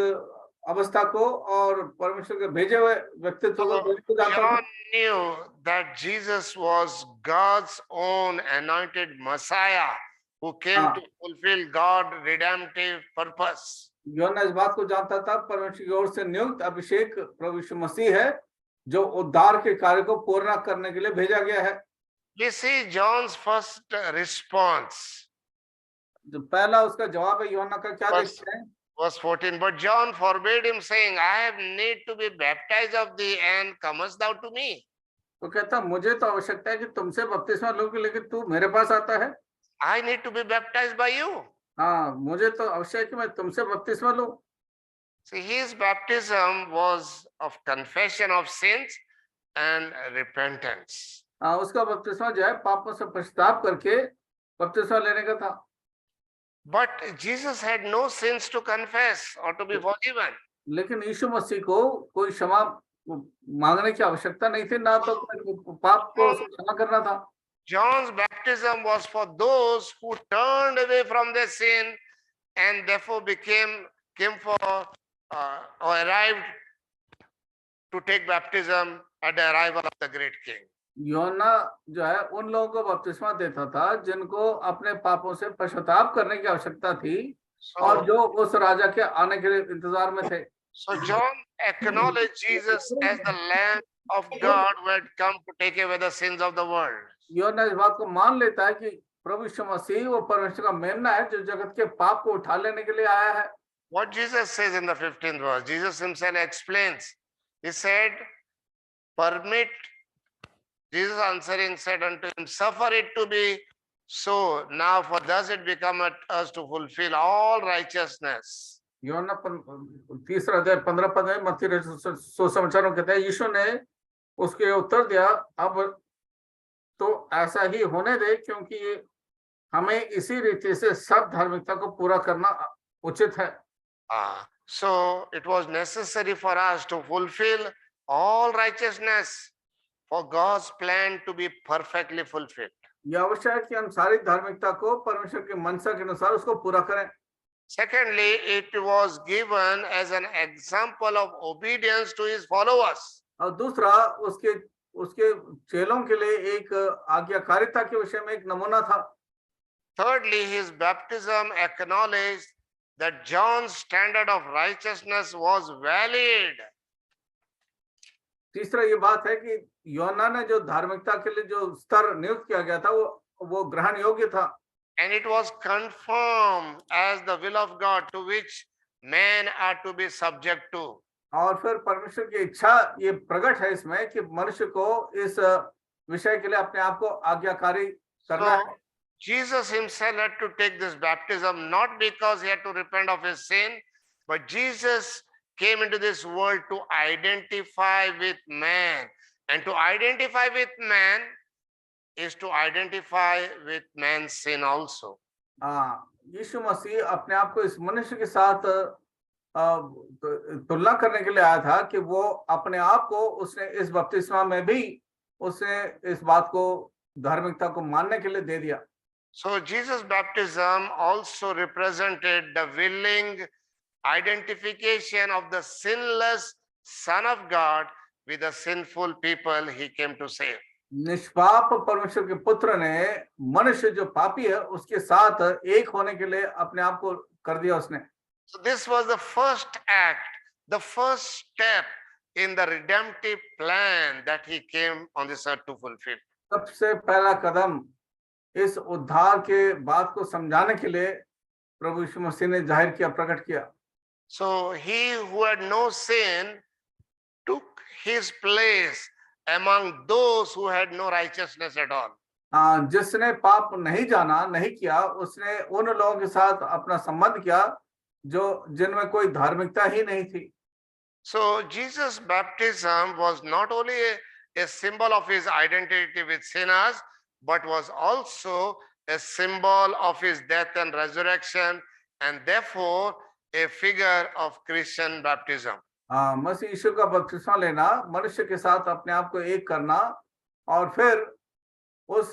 अवस्था को और परमेश्वर के भेजे हुए व्यक्तित्व को जानता था। John knew that Jesus was God's own anointed Messiah who came to fulfill God's redemptive purpose. यूहन्ना इस बात को जानता था परमेश्वर की ओर से नियुक्त अभिषेक प्रभु यीशु मसीह है जो उद्धार के कार्य को पूर्ण करने के लिए भेजा गया है। We see John's first response. जो पहला उसका जवाब है यूहन्ना का, क्या देखते हैं? Verse 14, but John forbade him, saying, I have need to be baptized of thee, and comest thou to me? तो कहता, मुझे तो आवश्यकता है कि तुमसे बपतिस्मा लूं, लेकिन तू मेरे पास आता है। I need to be baptized by you. हाँ, मुझे तो आवश्यक है कि मैं तुमसे बपतिस्मा लूं। See, his baptism was of confession of sins and repentance. हाँ, उसका बपतिस्मा जो है पापों से पश्चाताप करके बपतिस्मा लेने का था। But Jesus had no sins to confess or to be forgiven. लेकिन यीशु मसीह को कोई क्षमा मांगने की आवश्यकता नहीं थी, ना तो पाप को क्षमा करना था। John's baptism was for those who turned away from their sin and therefore came for or arrived to take baptism at the arrival of the great king. यूहन्ना जो है उन लोगों को बपतिस्मा देता था जिनको अपने पापों से पश्चाताप करने की आवश्यकता थी और जो उस राजा के आने के इंतजार में थे। So John acknowledged Jesus as the Lamb of God who had come to take away the sins of the world. यूहन्ना इस बात को मान लेता है कि प्रभु यीशु मसीह वो परमेश्वर का मेमना है जो जगत के पाप को उठा लेने के लिए आया है। What Jesus says in the 15th verse, Jesus himself explains. He said, permit, Jesus answering said unto him, suffer it to be so now, for thus it becometh us to fulfill all righteousness. यूहन्ना तीसरा अध्याय 15 पद में मत्ती रचित सुसमाचार में कहते हैं, यीशु ने उसके उत्तर दिया, अब तो ऐसा ही होने दे, क्योंकि ये हमें इसी रीति से सब धार्मिकता को पूरा करना उचित है। So it was necessary for us to fulfill all righteousness for God's plan to be perfectly fulfilled. यह आवश्यक है कि हम सारी धार्मिकता को परमेश्वर की मनसा के अनुसार उसको पूरा करें। Secondly, it was given as an example of obedience to his followers. और दूसरा उसके उसके चेलों के लिए एक आज्ञाकारिता के विषय में एक नमूना था। Thirdly, his baptism acknowledged that John's standard of righteousness was valid. तीसरा ये बात है कि यूहन्ना ने जो धार्मिकता के लिए जो स्तर नियुक्त किया गया था वो ग्रहण योग्य था। And it was confirmed as the will of God to which men are to be subject to. और फिर परमेश्वर की इच्छा ये प्रकट है इसमें कि मनुष्य को इस विषय के लिए अपने आप को आज्ञाकारी करना है। So Jesus himself had to take this baptism not because he had to repent of his sin, but Jesus came into this world to identify with man. And to identify with man is to identify with man's sin also. यीशु मसीह अपने आप को इस मनुष्य के साथ तुलना करने के लिए आया था कि वो अपने आप को उसने इस बपतिस्मा में भी उसने इस बात को धार्मिकता को मानने के लिए दे दिया। So Jesus' baptism also represented the willing identification of the sinless Son of God with the sinful people he came to save. निष्पाप परमेश्वर के पुत्र ने मनुष्य जो पापी है उसके साथ एक होने के लिए अपने आप को कर दिया उसने। So this was the first act, the first step in the redemptive plan that he came on this earth to fulfill. सबसे पहला कदम इस उद्धार के बात को समझाने के लिए प्रभु यीशु मसीह ने जाहिर किया, प्रकट किया। So he who had no sin took his place among those who had no righteousness at all. जिसने पाप नहीं जाना, नहीं किया, उसने उन लोगों के साथ अपना संबंध किया जो जिनमें कोई धार्मिकता ही नहीं थी। So Jesus' baptism was not only a symbol of his identity with sinners, but was also a symbol of his death and resurrection, and therefore a figure of Christian baptism. मसीह यीशु का बपतिस्मा लेना मनुष्य के साथ अपने आप को एक करना और फिर उस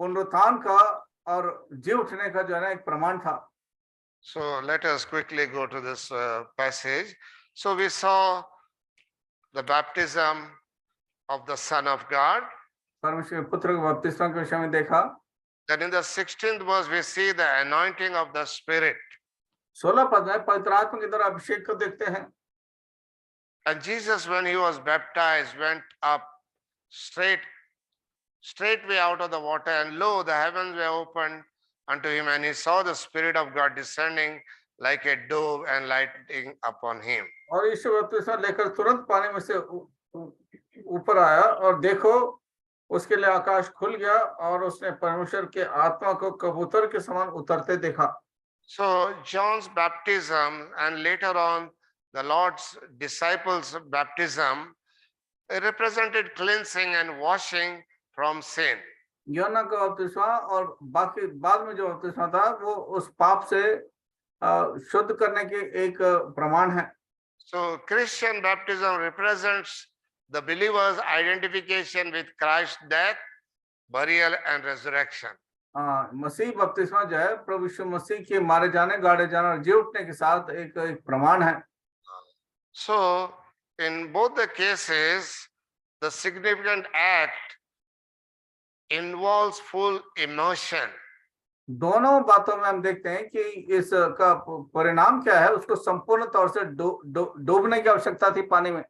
पुनरुत्थान का और जी उठने का जो है ना एक प्रमाण था। So let us quickly go to this passage. So we saw the baptism of the Son of God. परमेश्वर के पुत्र के बपतिस्मा के विषय में देखा। Then in the 16th verse we see the anointing of the Spirit. 16 पद में पवित्र आत्मा के द्वारा अभिषेक को देखते हैं। And Jesus, when he was baptized, went up straightway out of the water, and lo, the heavens were opened unto him, and he saw the Spirit of God descending like a dove and lighting upon him. और यीशु बपतिस्मा लेकर तुरंत पानी में से ऊपर आया और देखो उसके लिए आकाश खुल गया और उसने परमेश्वर के आत्मा को कबूतर के समान उतरते देखा। So John's baptism and later on the Lord's disciples' baptism represented cleansing and washing from sin. यूहन्ना का बपतिस्मा और बाकी बाद में जो बपतिस्मा था वो उस पाप से शुद्ध करने के एक प्रमाण है। So Christian baptism represents the believer's identification with Christ's death, burial and resurrection. मसीह बपतिस्मा जो है प्रभु यीशु मसीह के मारे जाने, गाड़े जाने और जी उठने के साथ एक प्रमाण है। So in both the cases, the significant act involves full immersion. दोनों बातों में हम देखते हैं कि इसका परिणाम क्या है, उसको संपूर्ण तौर से डूबने की आवश्यकता थी पानी में।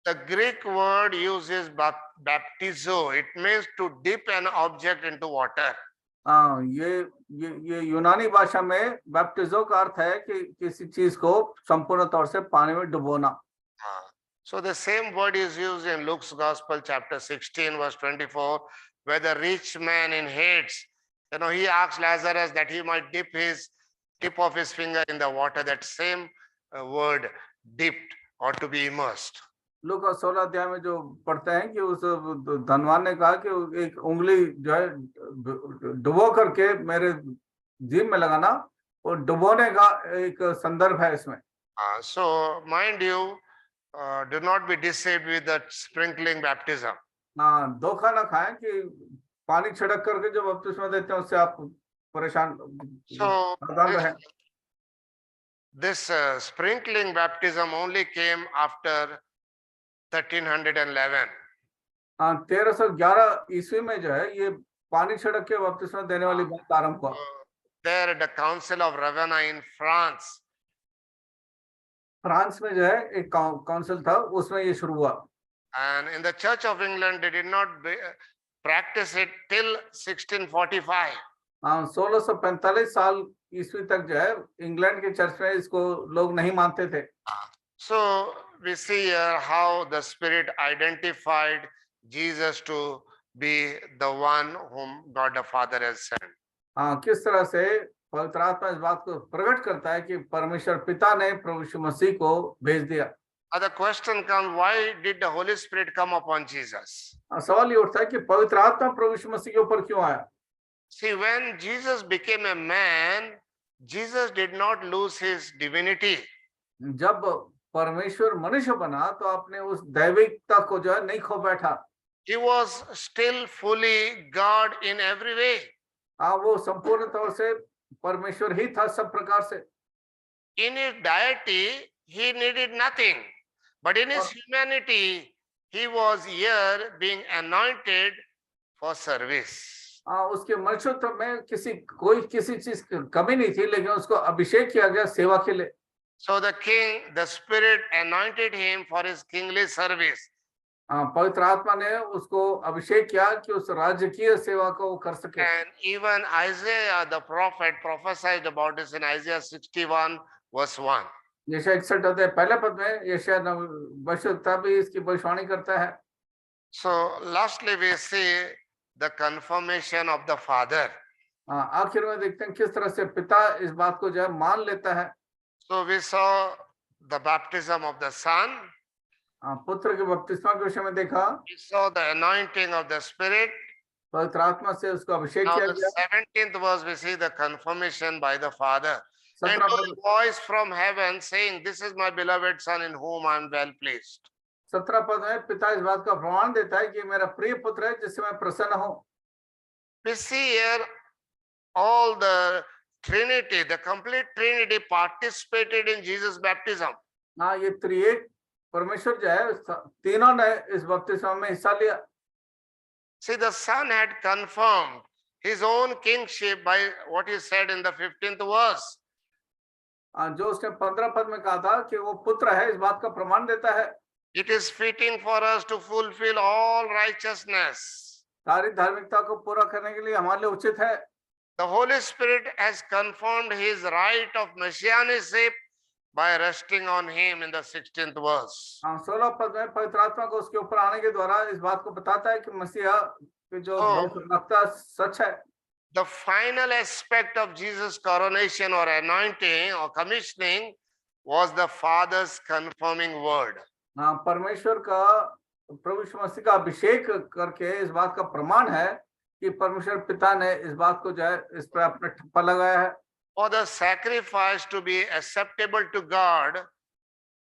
The Greek word uses baptizo. It means to dip an object into water. ये यूनानी भाषा में बैप्टिजो का अर्थ है कि किसी चीज को संपूर्ण तौर से पानी में डुबोना। So the same word is used in Luke's Gospel, chapter 16, verse 24, where the rich man in Hades, he asked Lazarus that he might dip his tip of his finger in the water, that same word dipped or to be immersed. लूका 16 अध्याय में जो पढ़ते हैं कि उस धनवान ने कहा कि एक उंगली जो है डुबो करके मेरे जीभ में लगाना, और डुबोने का एक संदर्भ है इसमें। So mind you, do not be deceived with that sprinkling baptism. हाँ, धोखा ना खाएं कि पानी छिड़क करके जो बपतिस्मा देते हैं उससे आप परेशान So सावधान रहें। this sprinkling baptism only came after 1311. हाँ, 1311 ईस्वी में जो है ये पानी छिड़क के बपतिस्मा देने वाली बात आरंभ हुआ। There at the Council of Ravenna in France, France में जो है एक काउंसिल था, उसमें ये शुरू हुआ। and in the Church of England they did not practice it till 1645. हाँ, 1645 साल ईस्वी तक जो है इंग्लैंड के चर्च में इसको लोग नहीं मानते थे। So we see here how the Spirit identified Jesus to be the one whom God the Father has sent. हाँ, किस तरह से पवित्र आत्मा इस बात को प्रकट करता है कि परमेश्वर पिता ने प्रभु यीशु मसीह को भेज दिया। The question comes, why did the Holy Spirit come upon Jesus? सवाल ये उठता है कि पवित्र आत्मा प्रभु यीशु मसीह के ऊपर क्यों आया? See, when Jesus became a man, Jesus did not lose his divinity. जब परमेश्वर मनुष्य बना तो आपने उस दैविकता को जो है नहीं खो बैठा। He was still fully God in every way. हाँ, वो संपूर्ण तौर से परमेश्वर ही था सब प्रकार से। In his deity, he needed nothing, but in his humanity, he was here being anointed for service. हाँ, उसके मनुष्यत्व में कोई किसी चीज की कमी नहीं थी, लेकिन उसको अभिषेक किया गया सेवा के लिए। So the king, the Spirit anointed him for his kingly service. हाँ, पवित्र आत्मा ने उसको अभिषेक किया कि उस राजकीय सेवा को वो कर सके। And even Isaiah the prophet prophesied about this in Isaiah 61 verse 1. यशायाह 61 अध्याय पहले पद में यशायाह भविष्यवक्ता भी इसकी भविष्यवाणी करता है। So lastly we see the confirmation of the Father. हाँ, आखिर में देखते हैं किस तरह से पिता इस बात को जो है मान लेता है। So we saw the baptism of the Son. हाँ, पुत्र के बपतिस्मा के विषय में देखा। We saw the anointing of the Spirit. पवित्र आत्मा से उसको अभिषेक Now किया the गया। 17th verse we see the confirmation by the Father. And 17 a voice from heaven saying, "This is my beloved Son in whom I am well pleased." 17 पद में पिता इस बात का प्रमाण देता है कि मेरा प्रिय पुत्र है जिससे मैं प्रसन्न हूँ। We see here all the Trinity, the complete Trinity participated in Jesus' baptism. हाँ, ये त्रिएक परमेश्वर जो है तीनों ने इस बपतिस्मा में हिस्सा लिया। See, the Son had confirmed his own kingship by what he said in the 15th verse. जो उसने 15 पद में कहा था कि वो पुत्र है, इस बात का प्रमाण देता है। It is fitting for us to fulfill all righteousness. सारी धार्मिकता को पूरा करने के लिए हमारे लिए उचित है। The Holy Spirit has confirmed his right of messianicship by resting on him in the 16th verse. 16 पद में पवित्र आत्मा को उसके ऊपर आने के द्वारा इस बात को बताता है कि मसीहा की जो भविष्यवक्ता सच है। The final aspect of Jesus' coronation or anointing or commissioning was the Father's confirming word. हाँ, परमेश्वर का प्रभु यीशु मसीह का अभिषेक करके इस बात का प्रमाण है कि परमेश्वर पिता ने इस बात को जो है इस पर अपना ठप्पा लगाया है। For the sacrifice to be acceptable to God,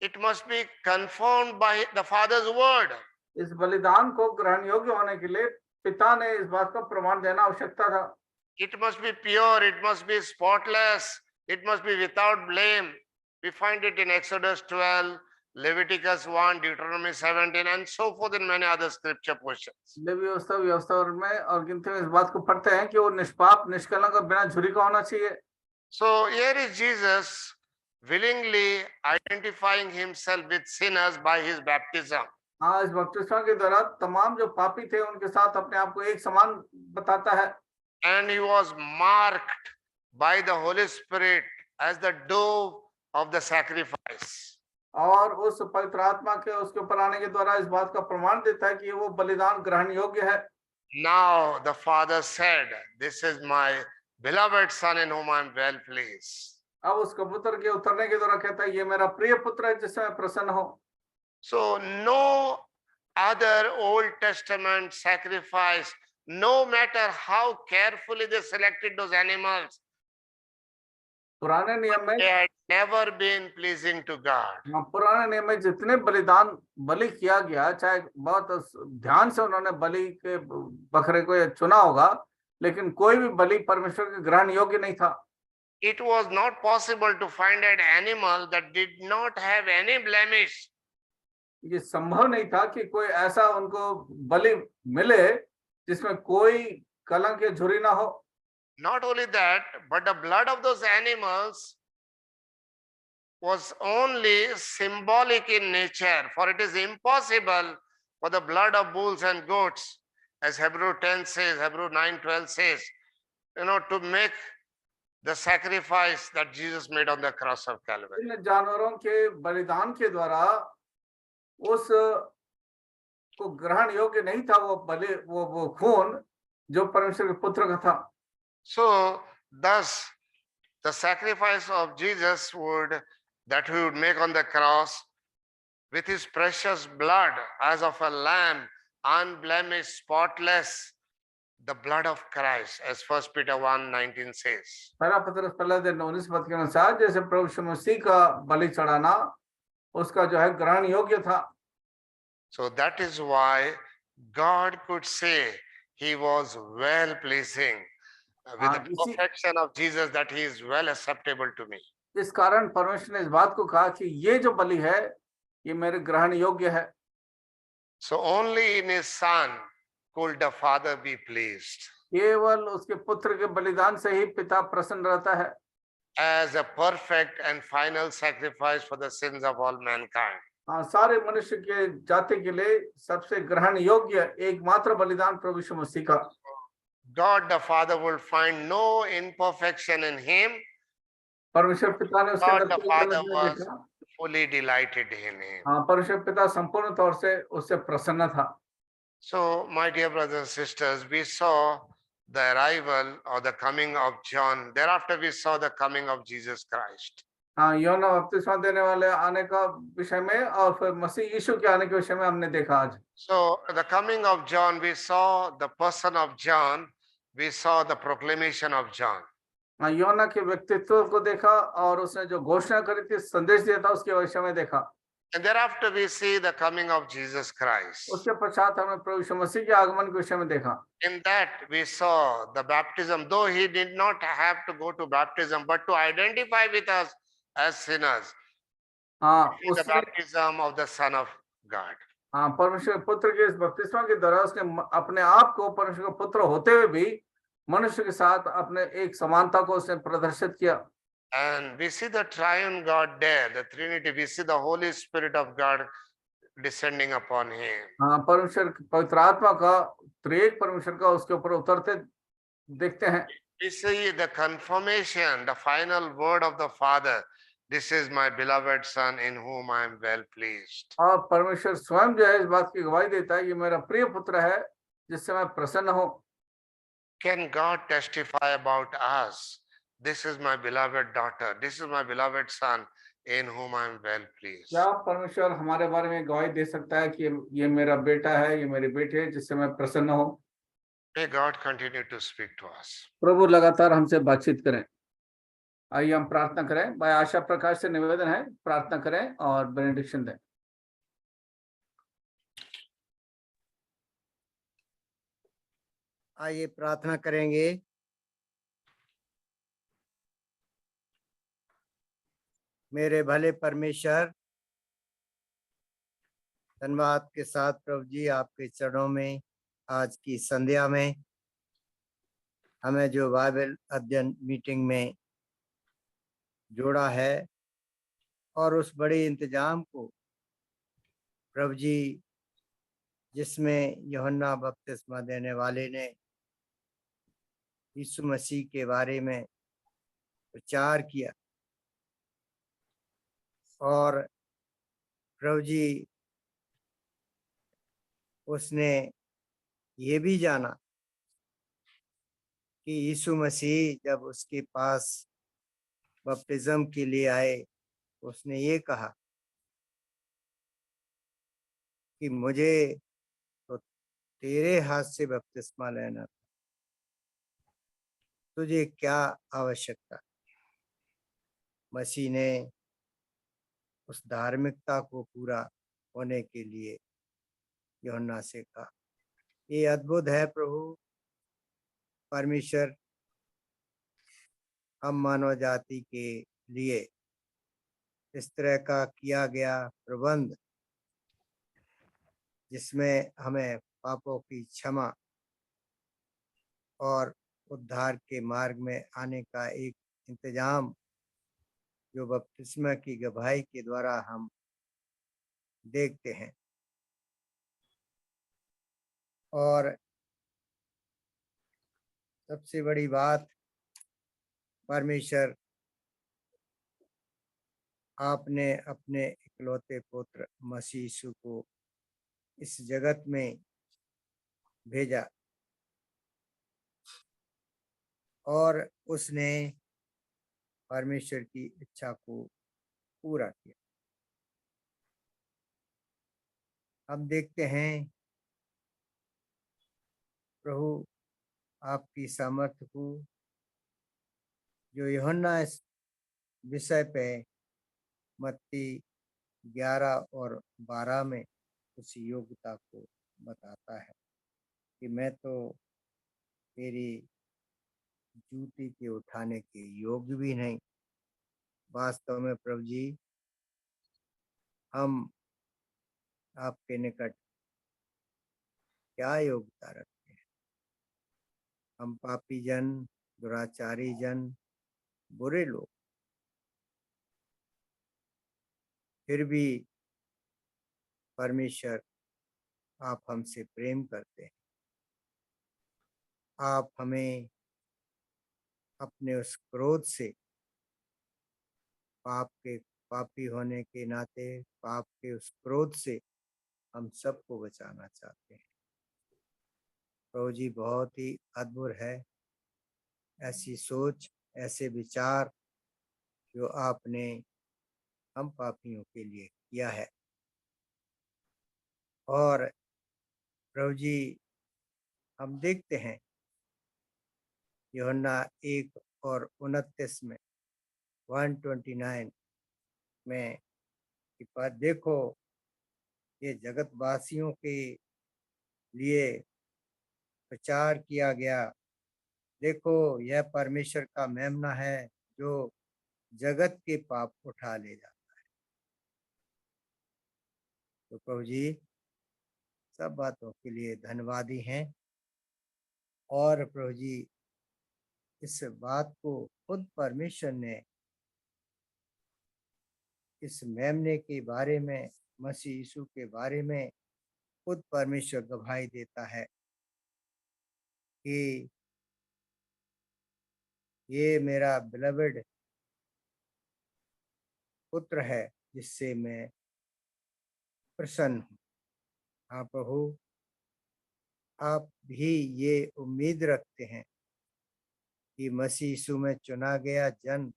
it must be confirmed by the Father's word. इस बलिदान को ग्रहण योग्य होने के लिए पिता ने इस बात का प्रमाण देना आवश्यकता था। It must be pure, it must be spotless, it must be without blame. We find it in Exodus 12, Leviticus 1, Deuteronomy 17, and so forth in many other scripture portions. व्यवस्था में और गिनती में इस बात को पढ़ते हैं कि वो निष्पाप, निष्कलंक और बिना झुर्री का होना चाहिए। So here is Jesus willingly identifying himself with sinners by his baptism. हाँ, इस बपतिस्मा के दौरान तमाम जो पापी थे उनके साथ अपने आप को एक समान बताता है। And he was marked by the Holy Spirit as the dove of the sacrifice. और उस पवित्र आत्मा के उसके ऊपर आने के द्वारा इस बात का प्रमाण देता है कि वो बलिदान ग्रहण योग्य है। Now the Father said, "This is my beloved Son in whom I am well pleased." अब उस कबूतर के उतरने के दौरान कहता है, ये मेरा प्रिय पुत्र है जिससे मैं प्रसन्न हूँ। So no other Old Testament sacrifice, no matter how carefully they selected those animals, पुराने नियम में they had never been pleasing to God. हाँ, पुराने नियम में जितने बलिदान बलि किया गया, चाहे बहुत ध्यान से उन्होंने बलि के बकरे को चुना होगा, लेकिन कोई भी बलि परमेश्वर के ग्रहण योग्य नहीं था। It was not possible to find an animal that did not have any blemish. ये संभव नहीं था कि कोई ऐसा उनको बलि मिले जिसमें कोई कलंक या झुर्री ना हो। Not only that, but the blood of those animals was only symbolic in nature, for it is impossible for the blood of bulls and goats, as Hebrew 10 says, Hebrew 9:12 says, to make the sacrifice that Jesus made on the cross of Calvary. इन जानवरों के बलिदान के द्वारा उस को ग्रहण योग्य नहीं था वो बलि, वो खून जो परमेश्वर के पुत्र का था। So thus the sacrifice of Jesus that he would make on the cross with his precious blood as of a lamb, unblemished, spotless, the blood of Christ, as 1 Peter 1:19 says. पहला पत्रस पहला अध्याय 19 पद के अनुसार जैसे प्रभु यीशु मसीह का बलि चढ़ाना उसका जो है ग्रहण योग्य था। So that is why God could say he was well pleasing with the perfection of Jesus, that he is well acceptable to me. इस कारण परमेश्वर ने इस बात को कहा कि ये जो बलि है ये मेरे ग्रहण योग्य है। So only in his son could the Father be pleased. केवल उसके पुत्र के बलिदान से ही पिता प्रसन्न रहता है। As a perfect and final sacrifice for the sins of all mankind. हाँ, सारे मनुष्य के जाति के लिए सबसे ग्रहण योग्य एकमात्र बलिदान प्रभु यीशु मसीह का। God the Father will find no imperfection in him. परमेश्वर पिता ने उसके God the Father अंदर was देखा। fully delighted in him. हाँ, परमेश्वर पिता संपूर्ण तौर से उससे प्रसन्न था। So, my dear brothers and sisters, we saw the arrival or the coming of John. Thereafter, we saw the coming of Jesus Christ. हाँ, यूहन्ना बपतिस्मा देने वाले आने का विषय में और फिर मसीह यीशु के आने के विषय में हमने देखा आज। So, the coming of John, we saw the person of John, we saw the proclamation of John. हाँ, यूहन्ना के व्यक्तित्व को देखा और उसने जो घोषणा करी थी, संदेश दिया था, उसके विषय में देखा। And thereafter we see the coming of Jesus Christ. उसके पश्चात हमने प्रभु यीशु मसीह के आगमन के विषय में देखा। In that we saw the baptism, though he did not have to go to baptism, but to identify with us as sinners. हाँ, the baptism of the Son of God. हाँ, परमेश्वर पुत्र के इस बपतिस्मा के द्वारा उसने अपने आप को परमेश्वर का पुत्र होते हुए भी मनुष्य के साथ अपने एक समानता को उसने प्रदर्शित किया। And we see the triune God there, the Trinity. We see the Holy Spirit of God descending upon him. हाँ, परमेश्वर पवित्र आत्मा का त्रिएक परमेश्वर का उसके ऊपर उतरते देखते हैं। We see the confirmation, the final word of the Father. This is my beloved Son in whom I am well pleased. और परमेश्वर स्वयं जो है इस बात की गवाही देता है, ये मेरा प्रिय पुत्र है जिससे मैं प्रसन्न हूँ। Can God testify about us? This is my beloved daughter. This is my beloved son in whom I am well pleased. क्या परमेश्वर हमारे बारे में गवाही दे सकता है कि ये मेरा बेटा है, ये मेरी बेटी है जिससे मैं प्रसन्न हूँ? May God continue to speak to us. प्रभु लगातार हमसे बातचीत करें। आइए हम प्रार्थना करें। भाई आशा प्रकाश से निवेदन है, प्रार्थना करें और बेनेडिक्शन दें। आइए प्रार्थना करेंगे। मेरे भले परमेश्वर, धन्यवाद के साथ प्रभु जी आपके चरणों में आज की संध्या में हमें जो बाइबल अध्ययन मीटिंग में जोड़ा है और उस बड़े इंतजाम को प्रभु जी जिसमें यूहन्ना बपतिस्मा देने वाले ने यीशु मसीह के बारे में प्रचार किया और प्रभु जी उसने ये भी जाना कि यीशु मसीह जब उसके पास बपतिस्म के लिए आए, उसने ये कहा कि मुझे तो तेरे हाथ से बपतिस्मा लेना, तुझे क्या आवश्यकता। मसीह ने उस धार्मिकता को पूरा होने के लिए यूहन्ना से कहा। ये अद्भुत है प्रभु। परमेश्वर हम मानव जाति के लिए इस तरह का किया गया प्रबंध, जिसमें हमें पापों की क्षमा और उद्धार के मार्ग में आने का एक इंतजाम, जो बपतिस्मा की गवाही के द्वारा हम देखते हैं। और सबसे बड़ी बात, परमेश्वर आपने अपने इकलौते पुत्र मसीह यीशु को इस जगत में भेजा और उसने परमेश्वर की इच्छा को पूरा किया। हम देखते हैं प्रभु आपकी सामर्थ्य को, जो यूहन्ना इस विषय पे मत्ती 11 और 12 में उस योग्यता को बताता है कि मैं तो तेरी जूती के उठाने के योग्य भी नहीं। वास्तव में प्रभु जी, हम आपके निकट क्या योग्यता रखते हैं। हम पापी जन, दुराचारी जन, बुरे लोग, फिर भी परमेश्वर आप हमसे प्रेम करते हैं। आप हमें अपने उस क्रोध से, पापी होने के नाते पाप के उस क्रोध से हम सबको बचाना चाहते हैं। प्रभु जी, बहुत ही अद्भुत है ऐसी सोच, ऐसे विचार जो आपने हम पापियों के लिए किया है। और प्रभु जी, हम देखते हैं यूहन्ना 1 और 29 में 129 में कि पर देखो, ये जगतवासियों के लिए प्रचार किया गया। देखो, यह परमेश्वर का मेमना है जो जगत के पाप उठा ले जाता। तो प्रभु जी, सब बातों के लिए धन्यवादी हैं। और प्रभु जी, इस बात को खुद परमेश्वर ने इस मेमने के बारे में, मसीह यीशु के बारे में खुद परमेश्वर गवाही देता है कि ये मेरा बिलवड पुत्र है जिससे मैं प्रसन्न हूँ। हाँ प्रभु, आप भी ये उम्मीद रखते हैं कि मसीह यीशु में चुना गया जन,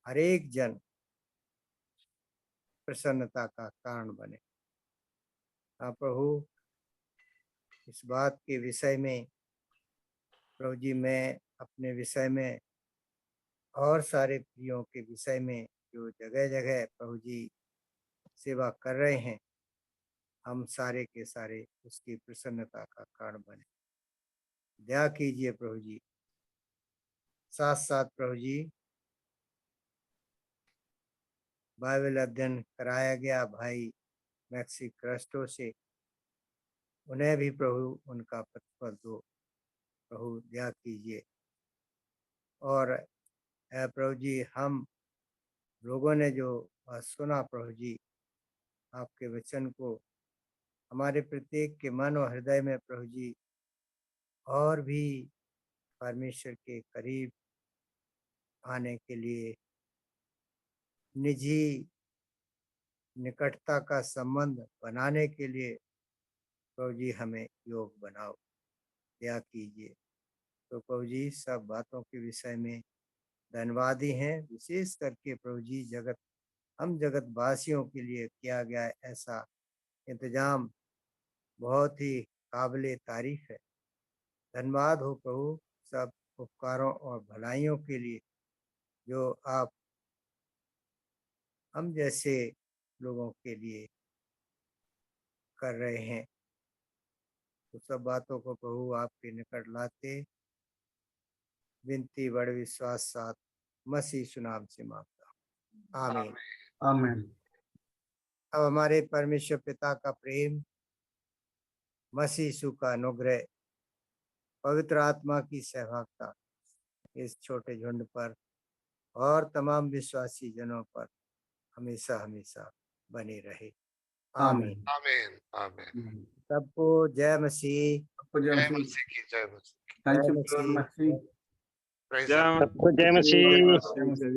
हर एक जन प्रसन्नता का कारण बने। हाँ प्रभु, इस बात के विषय में प्रभु जी, मैं अपने विषय में और सारे प्रियों के विषय में जो जगह जगह प्रभु जी सेवा कर रहे हैं, हम सारे के सारे उसकी प्रसन्नता का कारण बने। दया कीजिए प्रभु जी। साथ साथ प्रभु जी, बाइबल अध्ययन कराया गया भाई मैक्सी क्रस्टो से, उन्हें भी प्रभु उनका प्रतिफल दो। प्रभु दया कीजिए। और प्रभु जी, हम लोगों ने जो सुना प्रभु जी, आपके वचन को हमारे प्रत्येक के मन और हृदय में प्रभु जी और भी परमेश्वर के करीब आने के लिए, निजी निकटता का संबंध बनाने के लिए प्रभु जी हमें योग बनाओ। दया कीजिए। तो प्रभु जी, सब बातों के विषय में धन्यवादी हैं। विशेष करके प्रभु जी हम जगत वासियों के लिए किया गया ऐसा इंतजाम बहुत ही काबिले तारीफ है। धन्यवाद हो प्रभु सब उपकारों और भलाइयों के लिए जो आप हम जैसे लोगों के लिए कर रहे हैं। तो सब बातों को प्रभु आपके निकट लाते विनती बड़े विश्वास साथ मसीह सुनाम से मांगता हूं। आमीन। आमीन। अब हमारे परमेश्वर पिता का प्रेम, मसीह यीशु का अनुग्रह, पवित्र आत्मा की सहभागिता इस छोटे झुंड पर और तमाम विश्वासी जनों पर हमेशा हमेशा बनी रहे। आमीन। आमीन आमीन। सबको जय मसीह। जय मसीह की जय मसीह। थैंक जय यू मसीह। मसीह। Praise जय the Lord. सबको जय मसीह।